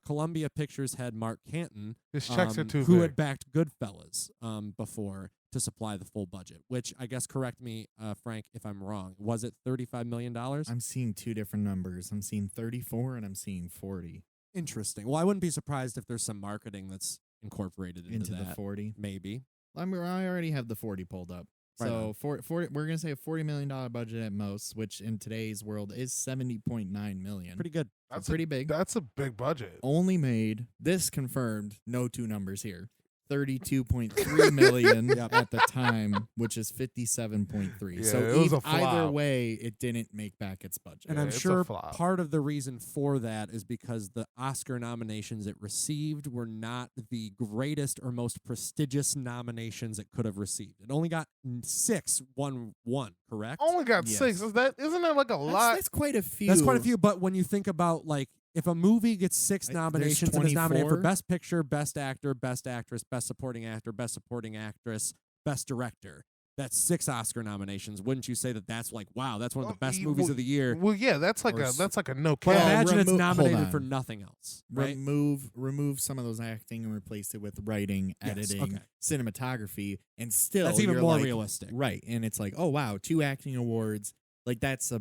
Columbia Pictures head Mark Canton, His checks are too who big. had backed Goodfellas before to supply the full budget, which I guess, correct me, Frank, if I'm wrong. Was it $35 million? I'm seeing two different numbers. I'm seeing 34 and I'm seeing 40. Interesting. Well, I wouldn't be surprised if there's some marketing that's incorporated into the that. 40. Maybe. I already have the 40 pulled up. Right So 40, we're gonna say a $40 million budget at most, which in today's world is $70.9 million. Pretty good. That's pretty big. That's a big budget. Only made this confirmed. No two numbers here. 32.3 million at the time, which is 57.3. Yeah, so it was a either flop. way, it didn't make back its budget. And Yeah, I'm it's a sure flop. part of the reason for that is because the Oscar nominations it received were not the greatest or most prestigious nominations it could have received. It only got 6, won one, correct? Only got Yes. 6. Isn't that like a lot? That's quite a few. That's quite a few, but when you think about, like, if a movie gets 6 There's nominations and is nominated for 24. Best Picture, Best Actor, Best Actress, Best Supporting Actor, Best Supporting Actress, Best Director, that's 6 Oscar nominations. Wouldn't you say that that's like, wow, that's one of the best movies of the year? Well, yeah, that's like Or a no But cap. imagine it's hold nominated on. for nothing else, right? Remove some of those acting and replace it with writing, Yes, editing, okay. cinematography, and still That's even you're more like, realistic. right? And it's like, oh wow, 2 acting awards. Like that's a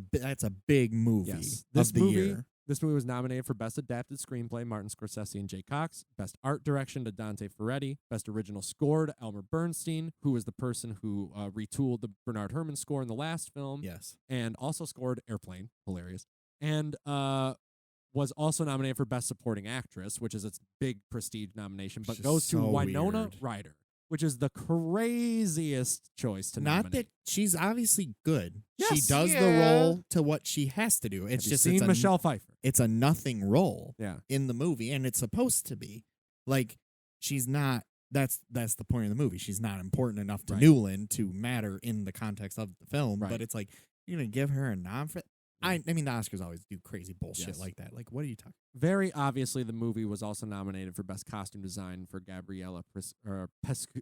big movie Yes. of the year. This movie was nominated for Best Adapted Screenplay, Martin Scorsese and Jay Cox. Best Art Direction to Dante Ferretti. Best Original Score to Elmer Bernstein, who was the person who retooled the Bernard Herrmann score in the last film. Yes. And also scored Airplane. Hilarious. And was also nominated for Best Supporting Actress, which is its big prestige nomination, but Which is goes to so Winona weird. Ryder, which is the craziest choice to Not nominate. that she's obviously good. She Yes. does the Yeah. role to what she has to do. It's Have you just seen it's Michelle Pfeiffer. it's a nothing role Yeah. in the movie, and it's supposed to be. Like she's not. That's the point of the movie. She's not important enough to Right. Newland to matter in the context of the film. Right. But it's like you're gonna give her a nom for. I mean, the Oscars always do crazy bullshit Yes. like that. Like, what are you talking? Very obviously, the movie was also nominated for Best Costume Design for Gabriella Pasucci.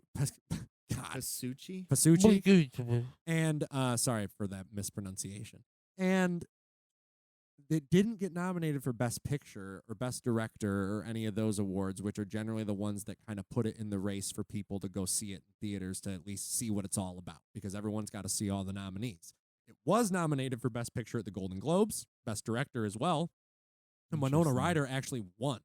Pasucci? And sorry for that mispronunciation. And it didn't get nominated for Best Picture or Best Director or any of those awards, which are generally the ones that kind of put it in the race for people to go see it in theaters to at least see what it's all about, because everyone's got to see all the nominees. It was nominated for Best Picture at the Golden Globes, Best Director as well. And Winona Interesting. Ryder actually won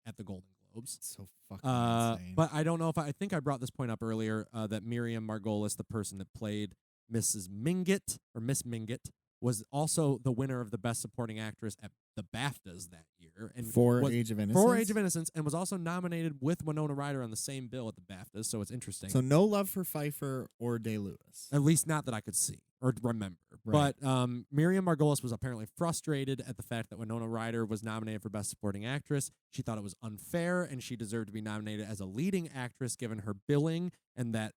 at the Golden Globes. So fucking insane. But I don't know if I think I brought this point up earlier that Miriam Margolis, the person that played Mrs. Mingott or Miss Mingott, was also the winner of the Best Supporting Actress at the BAFTAs that year. And for was, Age of Innocence. for Age of Innocence, and was also nominated with Winona Ryder on the same bill at the BAFTAs, so it's interesting. So no love for Pfeiffer or Day-Lewis. At least not that I could see or remember. Right. But Miriam Margolis was apparently frustrated at the fact that Winona Ryder was nominated for Best Supporting Actress. She thought it was unfair, and she deserved to be nominated as a leading actress given her billing, and that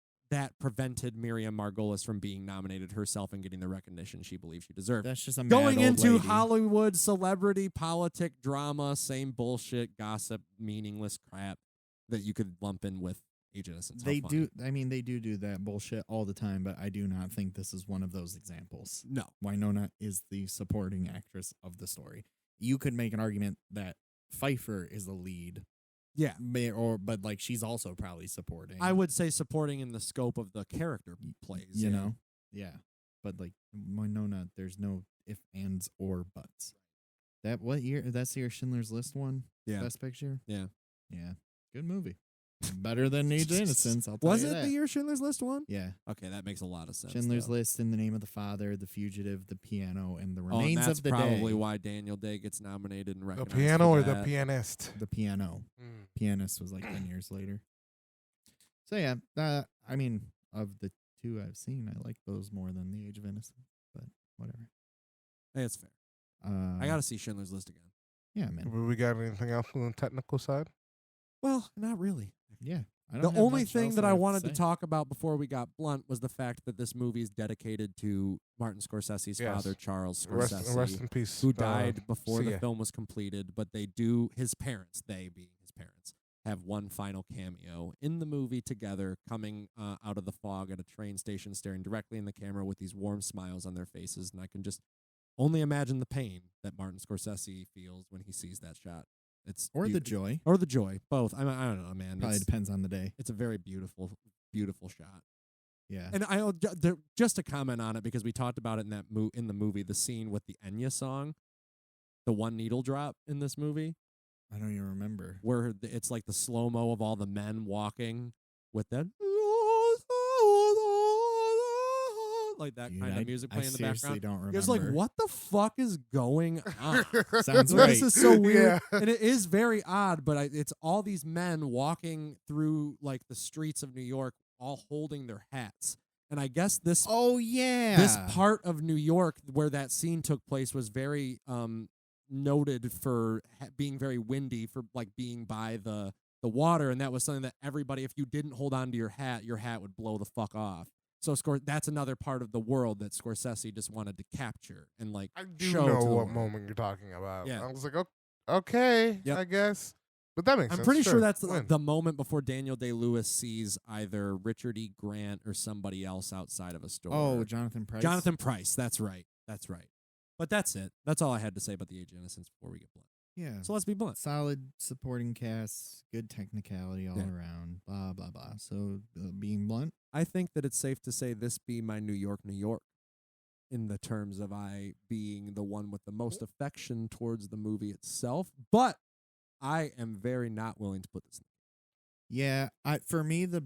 prevented Miriam Margolis from being nominated herself and getting the recognition she believed she deserved. That's just a mad Going old into lady. Hollywood celebrity politic drama, same bullshit, gossip, meaningless crap that you could lump in with Age of Innocence. How They funny. do. I mean, they do that bullshit all the time, but I do not think this is one of those examples. No. Winona is the supporting actress of the story. You could make an argument that Pfeiffer is the lead, Yeah. but like she's also probably supporting. I would say supporting in the scope of the character plays. you yeah. know, yeah. But like Winona, there's no if, ands, or buts. That what year? That's the year Schindler's List won. Yeah. Best Picture. Yeah. Yeah, good movie. Better than Age of Innocence. I'll tell Was you it that. the year Schindler's List won? Yeah. Okay, that makes a lot of sense. Schindler's though. List, In the Name of the Father, The Fugitive, The Piano, and The Oh, and Remains that's of the probably Day. why Daniel Day gets nominated and The recognized. piano for or the that. pianist? The Piano. Mm. Pianist was like 10 years later. So yeah, I mean, of the two I've seen, I like those more than The Age of Innocence, but whatever. Hey, it's fair. I gotta see Schindler's List again. Yeah, man. We got anything else on the technical side? Well, not really. Yeah. The only thing that I wanted to talk about before we got blunt was the fact that this movie is dedicated to Martin Scorsese's father, Charles Scorsese, Rest in peace. who died before the ya. film was completed. But they do, his parents, they being his parents, have one final cameo in the movie together, coming out of the fog at a train station, staring directly in the camera with these warm smiles on their faces. And I can just only imagine the pain that Martin Scorsese feels when he sees that shot. The joy. Or the joy. Both. I don't know, man. Probably depends on the day. It's a very beautiful, beautiful shot. Yeah. And just to comment on it, because we talked about it in the movie, the scene with the Enya song, the one needle drop in this movie. I don't even remember. Where it's like the slow-mo of all the men walking with that. Like that kind of music playing in the background. I seriously don't remember. It's like, what the fuck is going on? Sounds right. This is so weird. Yeah. And it is very odd, but it's all these men walking through like the streets of New York, all holding their hats. And I guess this part of New York where that scene took place was very noted for being very windy, for like being by the water. And that was something that everybody, if you didn't hold on to your hat would blow the fuck off. So that's another part of the world that Scorsese just wanted to capture and like I do show know to the what world. moment you're talking about. Yeah. I was like, okay, Yep. I guess. But that makes sense. I'm pretty sure that's When? the moment before Daniel Day-Lewis sees either Richard E. Grant or somebody else outside of a store. Oh, Jonathan Pryce. Jonathan Pryce. That's right. But that's it. That's all I had to say about the Age of Innocence before we get blunt. Yeah. So let's be blunt. Solid supporting cast, good technicality all around, blah, blah, blah. So being blunt. I think that it's safe to say this be my New York, New York, in the terms of I being the one with the most affection towards the movie itself. But I am very not willing to put this in. Yeah, for me, the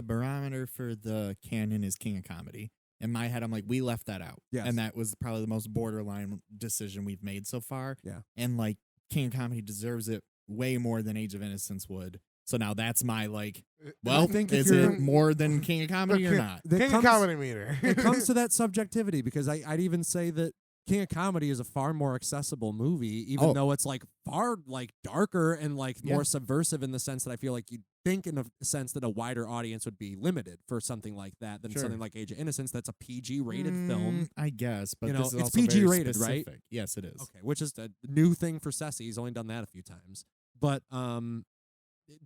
barometer for the canon is King of Comedy. In my head, I'm like, we left that out. Yes. And that was probably the most borderline decision we've made so far. Yeah. And like, King of Comedy deserves it way more than Age of Innocence would. So now that's my like, well, is it more than King of Comedy or not? King of Comedy meter. It comes to that subjectivity, because I'd even say that King of Comedy is a far more accessible movie, even though it's like far like darker and like more subversive, in the sense that I feel like you'd think in a sense that a wider audience would be limited for something like that than something like Age of Innocence. That's a PG rated film, I guess, but you know, this is it's also PG very rated, specific. right? Yes, it is. Okay, which is a new thing for Scorsese. He's only done that a few times, but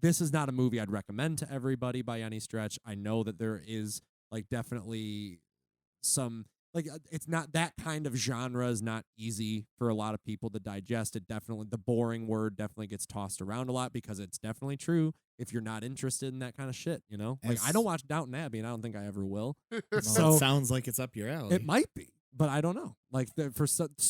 this is not a movie I'd recommend to everybody by any stretch. I know that there is like definitely some. Like, it's not that kind of genre is not easy for a lot of people to digest. It definitely, the boring word definitely gets tossed around a lot, because it's definitely true if you're not interested in that kind of shit, you know? Like, I don't watch Downton Abbey, and I don't think I ever will. So it sounds like it's up your alley. It might be, but I don't know. Like, for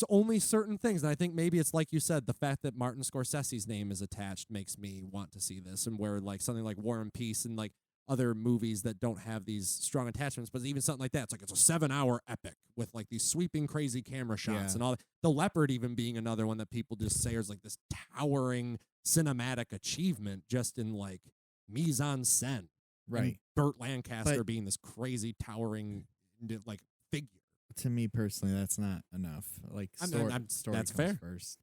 only certain things. And I think maybe it's like you said, the fact that Martin Scorsese's name is attached makes me want to see this, and where like something like War and Peace and like other movies that don't have these strong attachments, but even something like that, it's a 7-hour epic with like these sweeping crazy camera shots and all that. The Leopard even being another one that people just say is like this towering cinematic achievement just in like mise en scène. Right. And Burt Lancaster being this crazy towering like figure. To me personally, that's not enough. Like story that's comes fair. first.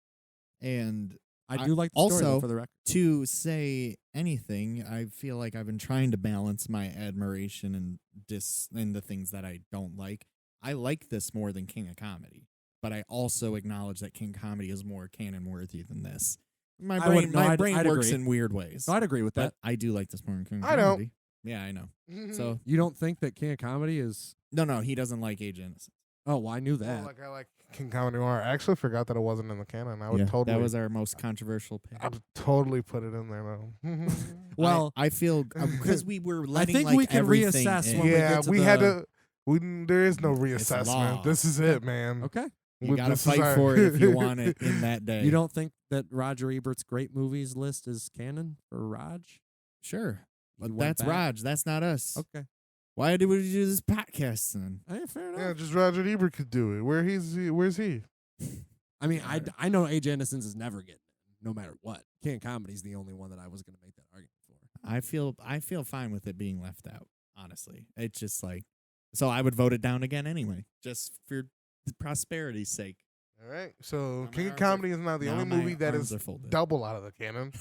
And I do like the story, also, for the record. To say anything, I feel like I've been trying to balance my admiration and the things that I don't like. I like this more than King of Comedy, but I also acknowledge that King of Comedy is more canon worthy than this. My brain I'd works agree. in weird ways. So I'd agree with that. But I do like this more than King of I Comedy. don't. Yeah, I know. So You don't think that King of Comedy is? no, he doesn't like Age of Innocence. Oh, well, I knew that. I like King Comedy more. I actually forgot that it wasn't in the canon. I would totally. That was our most controversial pick. I would totally put it in there though. Well, I feel because we were letting think like we can everything reassess in. when we yeah, get to we the- had to. There is no law. reassessment. This is it, man. Okay. You gotta This is fight our- for it if you want it in that day. You don't think that Roger Ebert's great movies list is canon for Raj? Sure, but went that's back? Raj. That's not us. Okay. Why did we do this podcast then? Hey, fair enough. Yeah, just Roger Ebert could do it. Where's he? I mean, I know Age of Innocence is never getting it, no matter what. King of Comedy's the only one that I was going to make that argument for. I feel fine with it being left out. Honestly, it's just like so. I would vote it down again anyway, just for prosperity's sake. All right. So my King of arms Comedy is now the now only my movie that arms is are folded. double out of the canon.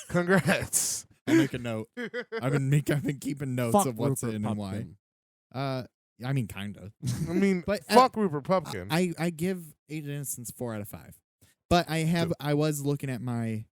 Congrats. I'll make a note. I've been keeping notes Fuck of what's Rupert in and why. Pupkin. I mean, kinda. I mean, But, fuck Rupert Pupkin. I give Age of Innocence 4 out of 5. But I was looking at my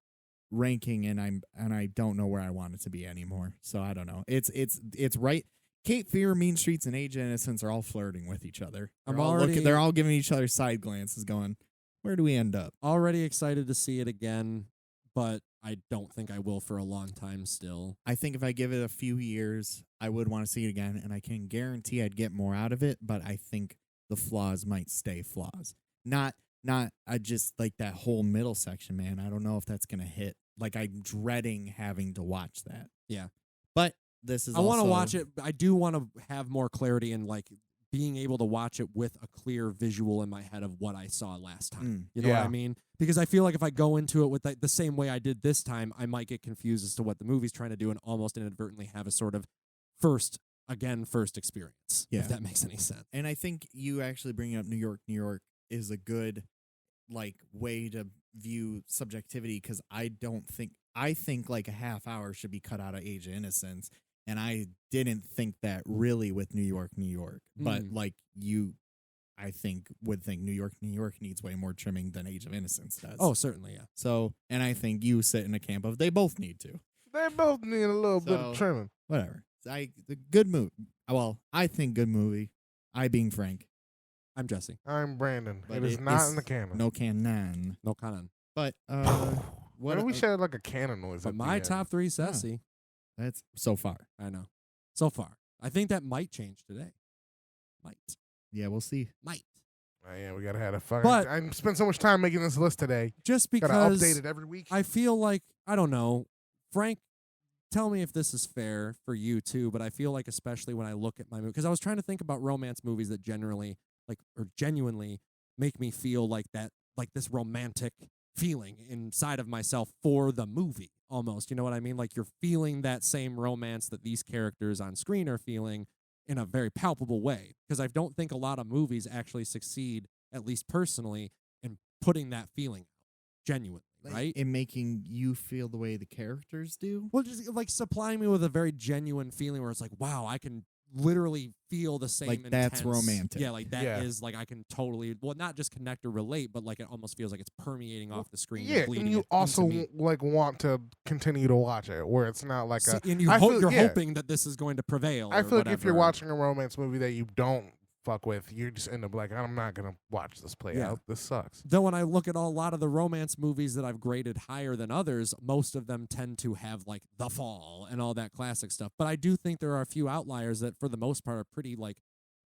ranking and I don't know where I want it to be anymore. So I don't know. It's right. Cape Fear, Mean Streets, and Age of Innocence are all flirting with each other. They're all giving each other side glances, going, "Where do we end up?" Already excited to see it again, but I don't think I will for a long time still. I think if I give it a few years, I would want to see it again, and I can guarantee I'd get more out of it. But I think the flaws might stay flaws. Not. I just like that whole middle section, man. I don't know if that's gonna hit. Like I'm dreading having to watch that. Yeah, but this is. I want to watch it. I do want to have more clarity and like being able to watch it with a clear visual in my head of what I saw last time. You know what I mean? Because I feel like if I go into it with the same way I did this time, I might get confused as to what the movie's trying to do and almost inadvertently have a sort of first experience. Yeah. If that makes any sense. And I think you actually bringing up New York is a good like way to view subjectivity because I think like a half hour should be cut out of Age of Innocence, and I didn't think that really with New York, but like I would think New York needs way more trimming than Age of Innocence does. Oh, certainly, yeah. So, and I think you sit in a camp of they both need to. They both need a little bit of trimming. Whatever. The good movie. Well, I think good movie. I being Frank. I'm Jesse. I'm Brandon. But it is not in the canon. No canon. No canon. But what? We should have like a canon noise. But my top 3 sassy. That's so far. I know. So far. I think that might change today. Might. Yeah, we'll see. Might. Oh, yeah, we gotta have a fucking. But I spent so much time making this list today. Just because gotta update it every week. I feel like I don't know, Frank. Tell me if this is fair for you too. But I feel like especially when I look at my movie, because I was trying to think about romance movies that generally or genuinely make me feel like that, like this romantic feeling inside of myself for the movie almost. You know what I mean? Like you're feeling that same romance that these characters on screen are feeling in a very palpable way. Because I don't think a lot of movies actually succeed, at least personally, in putting that feeling out genuinely, right? In making you feel the way the characters do? Well, just like supplying me with a very genuine feeling where it's like, wow, I can literally feel the same like that's intense, romantic. Yeah, like that is like I can totally not just connect or relate, but like it almost feels like it's permeating off the screen. Yeah, and you also like want to continue to watch it, where it's not like and you're hoping that this is going to prevail. I feel like if you're watching a romance movie that you don't fuck with, you just end up like, I'm not gonna watch this play out. This sucks. Though when I look at a lot of the romance movies that I've graded higher than others, most of them tend to have like The Fall and all that classic stuff. But I do think there are a few outliers that, for the most part, are pretty like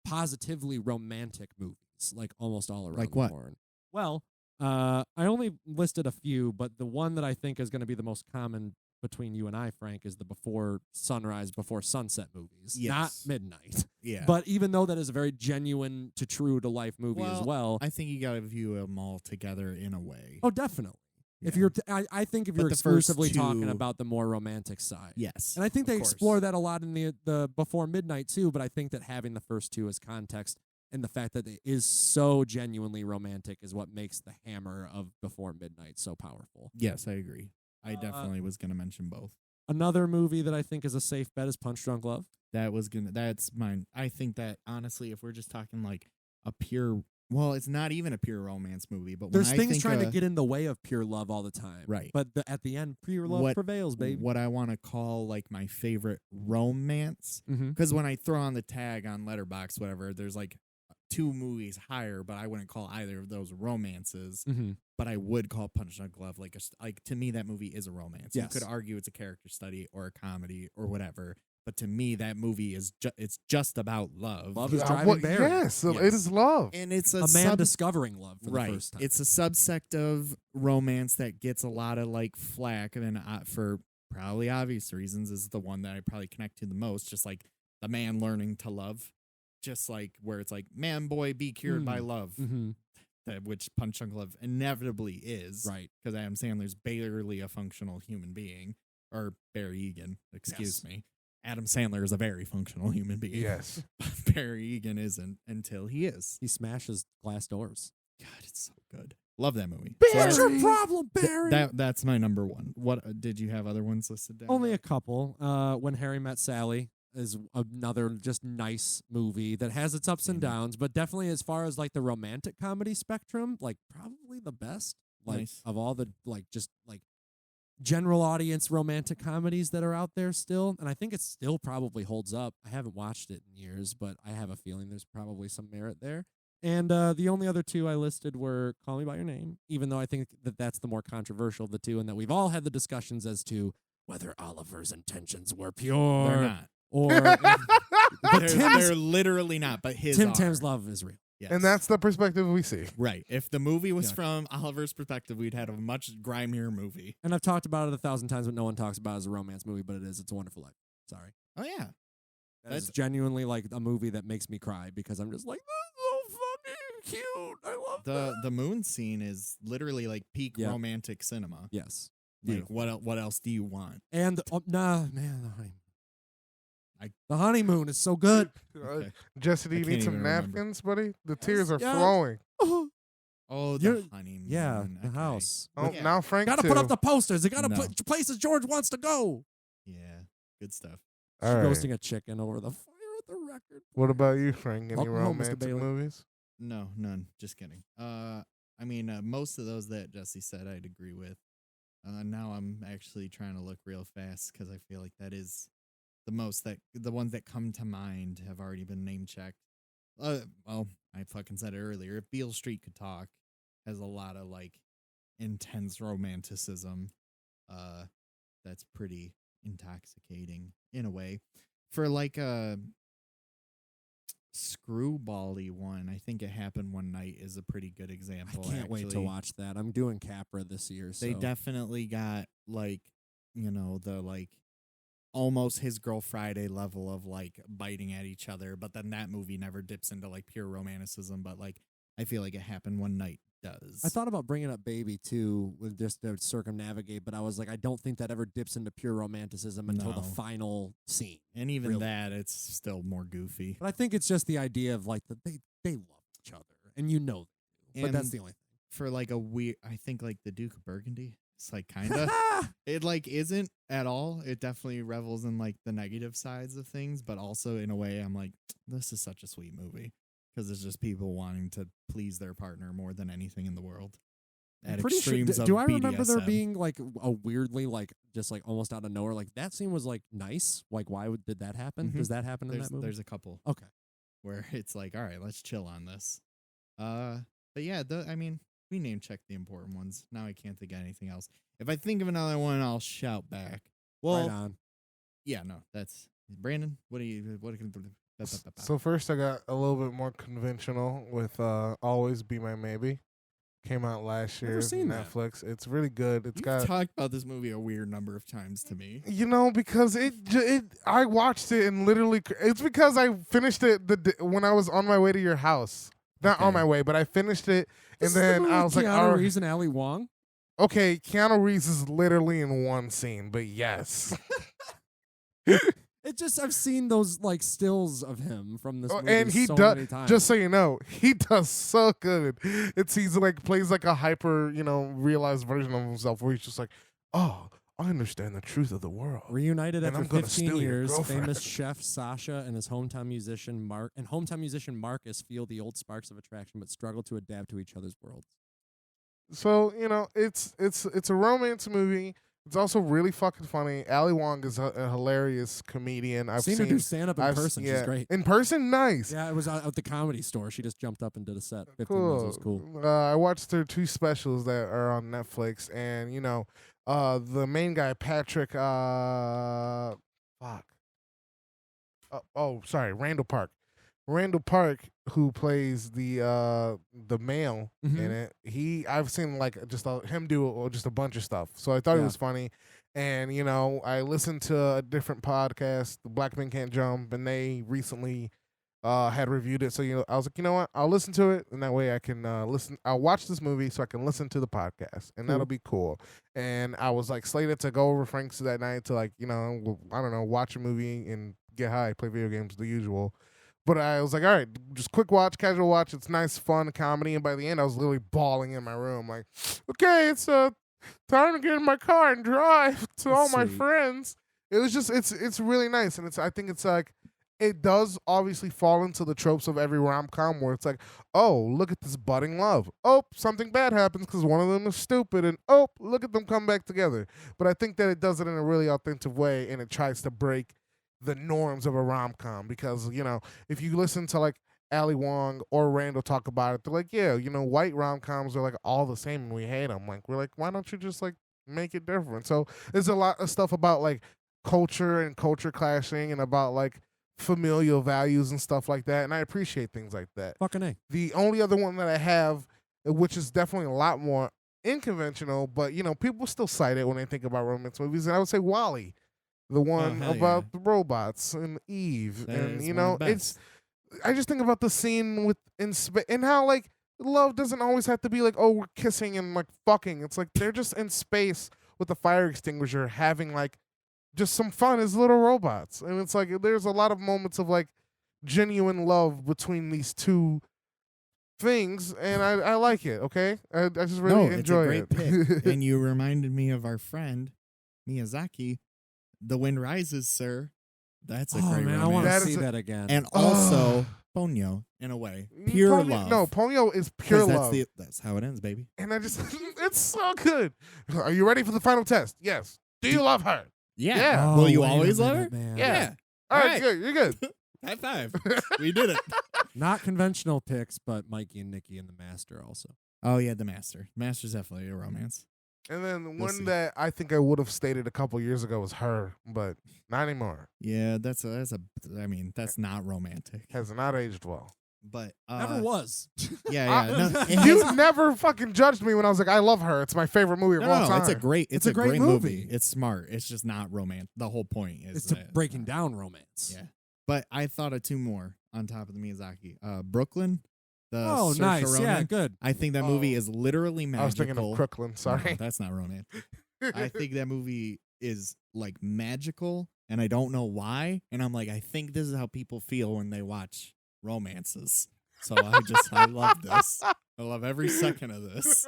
positively romantic movies, like almost all around. Like the what? horn. Well, I only listed a few, but the one that I think is going to be the most common between you and I, Frank, is the before sunrise, before sunset movies, not midnight. Yeah. But even though that is a very genuine to true to life movie as well, I think you got to view them all together in a way. Oh, definitely. Yeah. If you're, I think if you're exclusively talking about the more romantic side, yes, and I think they explore that a lot in the before midnight too. But I think that having the first two as context and the fact that it is so genuinely romantic is what makes the hammer of Before Midnight so powerful. Yes, I agree. I definitely was going to mention both. Another movie that I think is a safe bet is Punch Drunk Love. That's mine. I think that honestly, if we're just talking like a pure, well, it's not even a pure romance movie, but there's things trying to get in the way of pure love all the time, right? But at the end, pure love prevails, baby. What I want to call like my favorite romance, because when I throw on the tag on Letterboxd, whatever, there's like 2 movies higher, but I wouldn't call either of those romances. But I would call Punch Drunk Love like to me that movie is a romance. Yes. You could argue it's a character study or a comedy or whatever, but to me that movie is it's just about love. Love is driving Barry. Yes, it is love, and it's a man discovering love for the first time. It's a subsect of romance that gets a lot of like flack, and then for probably obvious reasons is the one that I probably connect to the most. Just like the man learning to love. Just like where it's like, man, boy, be cured by love, which Punch Drunk Love inevitably is, right? Because Adam Sandler's barely a functional human being, or Barry Egan, excuse me. Adam Sandler is a very functional human being. Yes, but Barry Egan isn't until he is. He smashes glass doors. God, it's so good. Love that movie. What's your problem, Barry? That's my number one. What did you have other ones listed down? Only a couple. When Harry Met Sally is another just nice movie that has its ups and downs, but definitely as far as like the romantic comedy spectrum, like probably the best. Like of all the just general audience romantic comedies that are out there still, and I think it still probably holds up. I haven't watched it in years, but I have a feeling there's probably some merit there. And the only other two I listed were Call Me By Your Name, even though I think that that's the more controversial of the two, and that we've all had the discussions as to whether Oliver's intentions were pure. They're not. Or they're literally not, but Tim's love is real. Yes. And that's the perspective we see. Right. If the movie was from Oliver's perspective, we'd had a much grimier movie. And I've talked about it 1,000 times, but no one talks about it as a romance movie, but it is. It's a Wonderful Life. Sorry. Oh, yeah. That's genuinely like a movie that makes me cry because I'm just like, that's so fucking cute. I love that. The moon scene is literally like peak romantic cinema. Yes. Like, what else do you want? And, the honeymoon is so good. Okay. Jesse, do you need some napkins, buddy? The tears are flowing. Oh, the honeymoon. Yeah, the house. Oh, now Frank gotta put up the posters. They gotta put places George wants to go. Yeah, good stuff. Roasting a chicken over the fire at the record. What about you, Frank? Any romantic movies? No, none. Just kidding. I mean, most of those that Jesse said, I'd agree with. Now I'm actually trying to look real fast because I feel like that is the ones that come to mind have already been name checked. Well, I fucking said it earlier. If Beale Street Could Talk has a lot of like intense romanticism, that's pretty intoxicating in a way. For like a screwball-y one, I think It Happened One Night is a pretty good example. I can't wait to watch that. I'm doing Capra this year. So. They definitely got like, the like almost His Girl Friday level of like biting at each other, but then that movie never dips into like pure romanticism, but like I feel like It Happened One Night does. I thought about bringing up Baby too with just to circumnavigate, but I was like, I don't think that ever dips into pure romanticism until the final scene. And even that, it's still more goofy. But I think it's just the idea of like that they love each other, and they do. But that's the only thing. For like a weird, I think like the Duke of Burgundy. It's like kind of, it like isn't at all. It definitely revels in like the negative sides of things, but also in a way I'm like, this is such a sweet movie because it's just people wanting to please their partner more than anything in the world. At extremes of do I BDSM. remember there being like a weirdly like just like almost out of nowhere like that scene was like nice? Like why did that happen? Mm-hmm. Does that happen in that movie? There's a couple. Okay. Where it's like, all right, let's chill on this. But yeah, I mean, we name checked the important ones. Now I can't think of anything else. If I think of another one, I'll shout back. Well, right on. Yeah, no, that's Brandon. What So first, I got a little bit more conventional with "Always Be My Maybe." Came out last year on Netflix. That. It's really good. You've talked about this movie a weird number of times to me. Because I watched it and literally, it's because I finished it when I was on my way to your house. Not on my way, but I finished it, and then I was like, Keanu Reeves and Ali Wong. Okay, Keanu Reeves is literally in one scene, but yes. I've seen those like stills of him from this movie and he many times. Just so you know, he does so good. He's like plays like a hyper, realized version of himself where he's just like, oh, I understand the truth of the world. Reunited after 15 years, famous chef Sasha and his hometown musician Marcus feel the old sparks of attraction but struggle to adapt to each other's worlds. So, it's a romance movie. It's also really fucking funny. Ali Wong is a hilarious comedian. I've seen her do stand-up in person. She's great. In person, nice. Yeah, it was at the Comedy Store. She just jumped up and did a set. 15 cool. minutes. It was cool. I watched her 2 specials that are on Netflix. And, the main guy, Patrick, Randall Park. Randall Park, who plays the male in it, I've seen like him do just a bunch of stuff. So I thought it was funny, and I listened to a different podcast, the Black Men Can't Jump, and they recently had reviewed it. So I was like, you know what, I'll listen to it, and that way I can listen. I'll watch this movie so I can listen to the podcast, and that'll be cool. And I was like slated to go over Frank's that night to watch a movie and get high, play video games, the usual. But I was like, all right, just quick watch, casual watch. It's nice, fun comedy. And by the end, I was literally bawling in my room, like, okay, it's time to get in my car and drive to all my friends. It was just, it's really nice, and I think it's like, it does obviously fall into the tropes of every rom-com where it's like, oh, look at this budding love. Oh, something bad happens because one of them is stupid, and oh, look at them come back together. But I think that it does it in a really authentic way, and it tries to break the norms of a rom-com because, if you listen to like Ali Wong or Randall talk about it, they're like, yeah, white rom-coms are like all the same and we hate them. Like, we're like, why don't you just like make it different? So there's a lot of stuff about like culture and culture clashing and about like familial values and stuff like that, and I appreciate things like that. Fucking A. The only other one that I have, which is definitely a lot more unconventional, but people still cite it when they think about romance movies, and I would say WALL-E, the one about the robots and Eve, and I just think about the scene with in space and how like love doesn't always have to be like, oh, we're kissing and like fucking. It's like they're just in space with a fire extinguisher having like just some fun as little robots. And it's like there's a lot of moments of like genuine love between these two things, and I like it, okay? I just really enjoy it. It's a great pick. And you reminded me of our friend Miyazaki, The Wind Rises, sir. That's a great romance. I want to see that again. And also Ponyo, in a way. Pure love. No, Ponyo is pure love. That's how it ends, baby. And I just, it's so good. Are you ready for the final test? Yes. Do you love her? Yeah. Oh, Will you always love her? Man. Yeah. All right, good. You're good. High five. We did it. Not conventional picks, but Mikey and Nikki and The Master also. Oh, yeah, The Master. Master's definitely a romance. And then the one that I think I would have stated a couple years ago was Her, but not anymore. Yeah, that's not romantic. Has not aged well. But never was. Yeah. You never fucking judged me when I was like, I love Her. It's my favorite movie of all time. It's a great movie. It's smart. It's just not romantic. The whole point is breaking down romance. Yeah. But I thought of two more on top of the Miyazaki. Brooklyn. Nice. Yeah, good. I think that movie is literally magical. I was thinking of Crooklyn. Sorry. No, that's not romantic. I think that movie is like magical, and I don't know why. And I'm like, I think this is how people feel when they watch romances. So I love this. I love every second of this.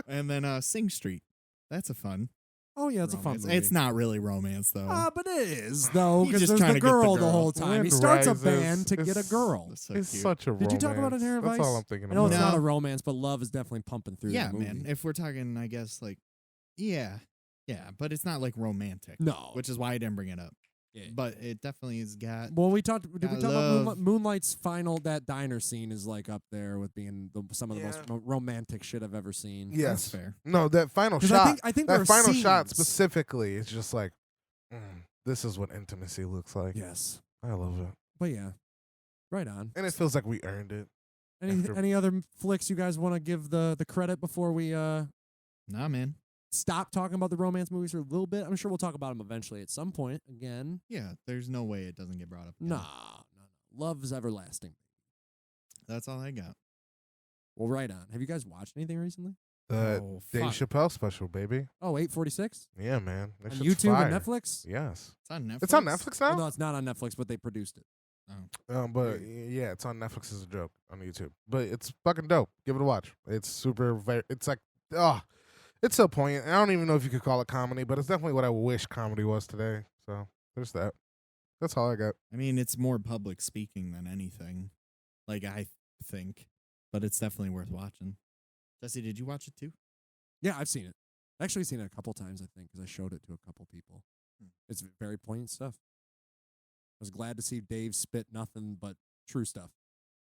And then Sing Street. That's a fun. Oh yeah, it's romance. a fun movie. It's not really romance though. But it is though, because just there's the girl the the whole time. He starts a band to get a girl. So it's cute. such a romance. Did you talk about Inherent Vice? That's all I'm thinking I know about. it's not a romance, but love is definitely pumping through the movie. Yeah, man. If we're talking, I guess like, yeah, but it's not like romantic. No, which is why I didn't bring it up. Yeah. But it definitely has got. Well, did we talk about Moonlight's final? That diner scene is like up there with being some of the most romantic shit I've ever seen. Yes, that's fair. No, that final shot. I think that final shot specifically is just like, this is what intimacy looks like. Yes, I love it. But yeah, right on. And it feels like we earned it. Any other flicks you guys want to give the credit before we Nah, man. Stop talking about the romance movies for a little bit? I'm sure we'll talk about them eventually at some point again. Yeah, there's no way it doesn't get brought up again. No. Love is everlasting. That's all I got. Well, right on. Have you guys watched anything recently? The Dave Chappelle special, baby. Oh, 846? Yeah, man. On YouTube and Netflix? Yes. It's on Netflix? It's on Netflix now? Oh, no, it's not on Netflix, but they produced it. Oh. But yeah, it's on Netflix as a joke on YouTube. But it's fucking dope. Give it a watch. It's super, it's like, it's so poignant. I don't even know if you could call it comedy, but it's definitely what I wish comedy was today. So there's that. That's all I got. I mean, it's more public speaking than anything. Like, I think. But it's definitely worth watching. Jesse, did you watch it too? Yeah, I've seen it. I've actually seen it a couple times, I think, because I showed it to a couple people. It's very poignant stuff. I was glad to see Dave spit nothing but true stuff.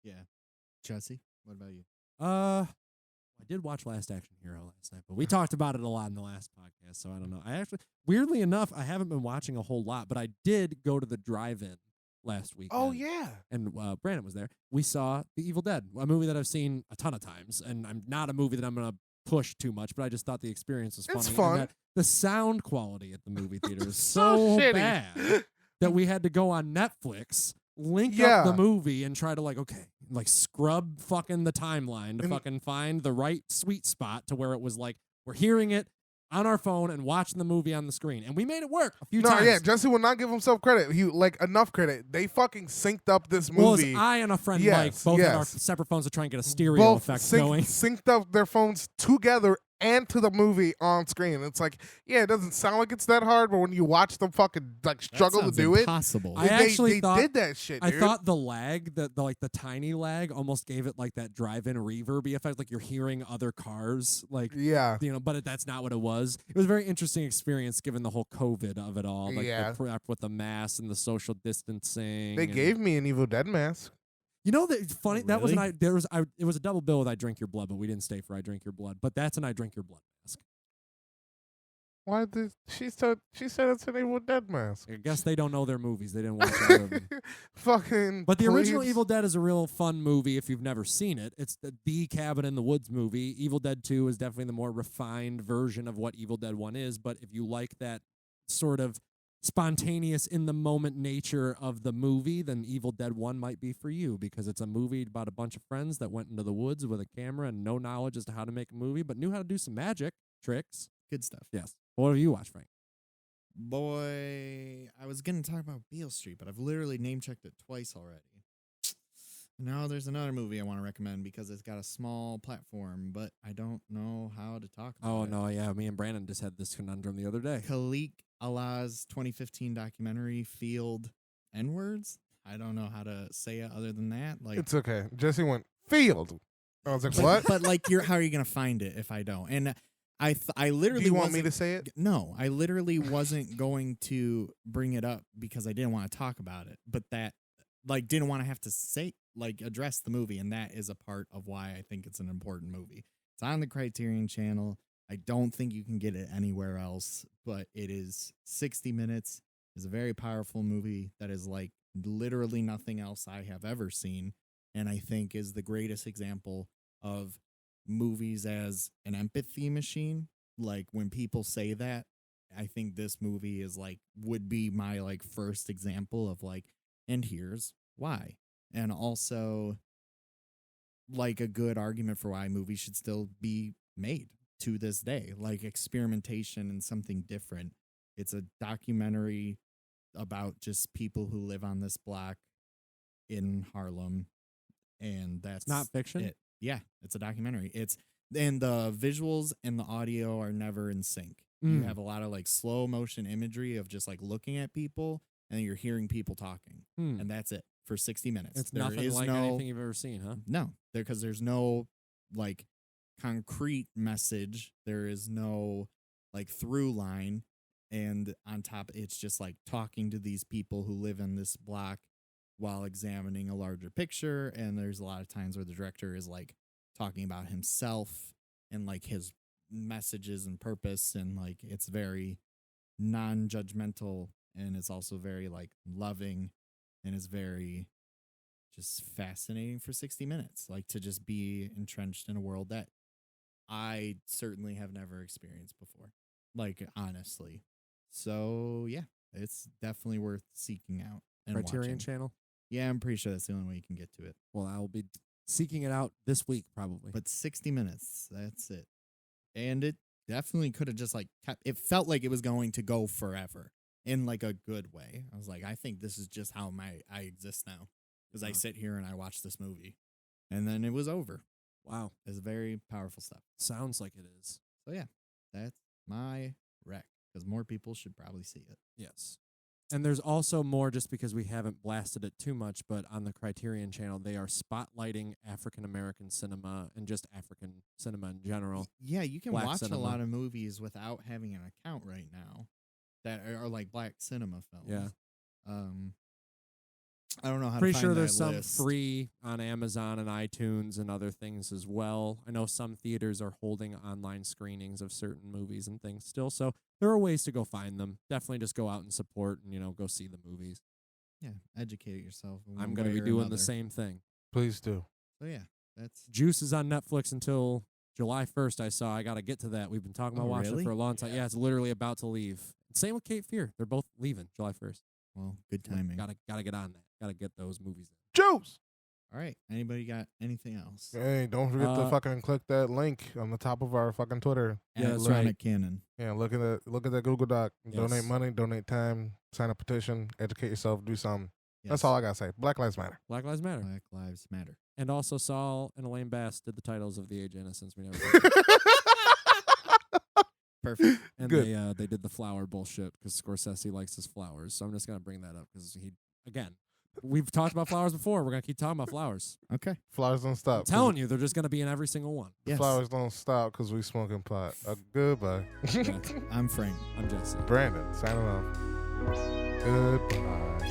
Yeah. Jesse, what about you? I did watch Last Action Hero last night, but we talked about it a lot in the last podcast, so I don't know. I actually, weirdly enough, I haven't been watching a whole lot, but I did go to the drive-in last week. Oh, yeah. And Brandon was there. We saw The Evil Dead, a movie that I've seen a ton of times, and I'm not a movie that I'm going to push too much, but I just thought the experience was funny. It's fun. And the sound quality at the movie theater is so bad that we had to go on Netflix, link up the movie, and try to scrub fucking the timeline to fucking find the right sweet spot to where it was like, we're hearing it, on our phone and watching the movie on the screen. And we made it work a few No, times. yeah, Jesse will not give himself credit. He enough credit. They fucking synced up this Well, movie. I and a friend Yes, Mike both had our yes. separate phones to try and get a stereo effect going. Synced up their phones together and to the movie on screen. It's like, yeah, it doesn't sound like it's that hard, but when you watch them fucking like struggle to do impossible. I actually they thought did that shit. I Dude. thought the lag, the tiny lag, almost gave it like that drive-in reverb effect, like you're hearing other cars, like Yeah. but that's not what it was. It was a very interesting experience given the whole COVID of it all, like Yeah. the prep with the mask and the social distancing. They and- gave me an Evil Dead mask. You know that funny that was Really? it was a double bill with I Drink Your Blood, but we didn't stay for I Drink Your Blood. But that's an I Drink Your Blood mask. Why did she said it's an Evil Dead mask? I guess they don't know their movies. They didn't watch all of them. Fucking. But the original plebes. Evil Dead is a real fun movie if you've never seen it. It's the Cabin in the Woods movie. Evil Dead 2 is definitely the more refined version of what Evil Dead 1 is. But if you like that sort of spontaneous in the moment nature of the movie, then Evil Dead 1 might be for you because it's a movie about a bunch of friends that went into the woods with a camera and no knowledge as to how to make a movie, but knew how to do some magic tricks. Good stuff. Yes. What have you watched, Frank? Boy, I was going to talk about Beale Street, but I've literally name-checked it twice already. Now there's another movie I want to recommend because it's got a small platform, but I don't know how to talk about Oh, it. no, yeah. Me and Brandon just had this conundrum the other day. Khalik Allah's 2015 documentary, Field N-Words. I don't know how to say it other than that. Like, It's okay. Jesse went field. I was like, what? But like, how are you going to find it if I don't? And I literally Do you want me wasn't- to say it? No, I literally wasn't going to bring it up because I didn't want to talk about it, but that didn't want to have to say address the movie, and that is a part of why I think it's an important movie. It's on the Criterion Channel. I don't think you can get it anywhere else, but it is 60 minutes. It's a very powerful movie that is like literally nothing else I have ever seen, and I think is the greatest example of movies as an empathy machine. Like when people say that, I think this movie is would be my first example of and here's why. And also a good argument for why movies should still be made to this day, experimentation and something different. It's a documentary about just people who live on this block in Harlem, and that's Not fiction? it. Yeah, it's a documentary. And the visuals and the audio are never in sync. You have a lot of slow motion imagery of just looking at people, and you're hearing people talking, and that's it for 60 minutes. It's There nothing is like no, anything you've ever seen, huh? No, because there's no concrete message. There is no through line, and on top, it's just talking to these people who live in this block while examining a larger picture. And there's a lot of times where the director is talking about himself and his messages and purpose, and it's very non-judgmental, and it's also very loving, and is very just fascinating for 60 minutes, to just be entrenched in a world that I certainly have never experienced before, honestly. So yeah, it's definitely worth seeking out and Criterion watching. Channel? Yeah, I'm pretty sure that's the only way you can get to it. Well, I will be seeking it out this week, probably. But 60 minutes, that's it. And it definitely could have just it felt like it was going to go forever in a good way. I was like, I think this is just how I exist now, because I sit here and I watch this movie, and then it was over. Wow. It's very powerful stuff. Sounds like it is. So yeah, that's my rec, because more people should probably see it. Yes. And there's also more, just because we haven't blasted it too much, but on the Criterion Channel, they are spotlighting African-American cinema and just African cinema in general. Yeah, you can Black watch cinema. a lot of movies without having an account right now that are black cinema films. Yeah. I don't know how Pretty to find sure that there's some list. free on Amazon and iTunes and other things as well. I know some theaters are holding online screenings of certain movies and things still, so there are ways to go find them. Definitely just go out and support and, go see the movies. Yeah, educate yourself. I'm going to be doing the same thing. Please do. So yeah, that's Juice is on Netflix until July 1st, I saw. I got to get to that. We've been talking about Oh, watching really? it for a long time. Yeah, it's literally about to leave. Same with Cape Fear. They're both leaving July 1st. well, good timing. Gotta get on that. Gotta get those movies. Juice. All right. Anybody got anything else? Hey, don't forget to fucking click that link on the top of our fucking Twitter. Yeah, that's right. Canon. Yeah, look at that Google Doc. Yes. Donate money, donate time, sign a petition, educate yourself, do something. Yes. That's all I gotta say. Black Lives Matter. Black Lives Matter. Black Lives Matter. And also Saul and Elaine Bass did the titles of the Age of Innocence. We never Perfect. And Good. they did the flower bullshit because Scorsese likes his flowers. So I'm just gonna bring that up because we've talked about flowers before. We're gonna keep talking about flowers. Okay. Flowers don't stop. I'm telling you, they're just gonna be in every single one. Yes. Flowers don't stop because we smoking pot. Goodbye. I'm Frank. I'm Jesse. Brandon, signing off. Goodbye.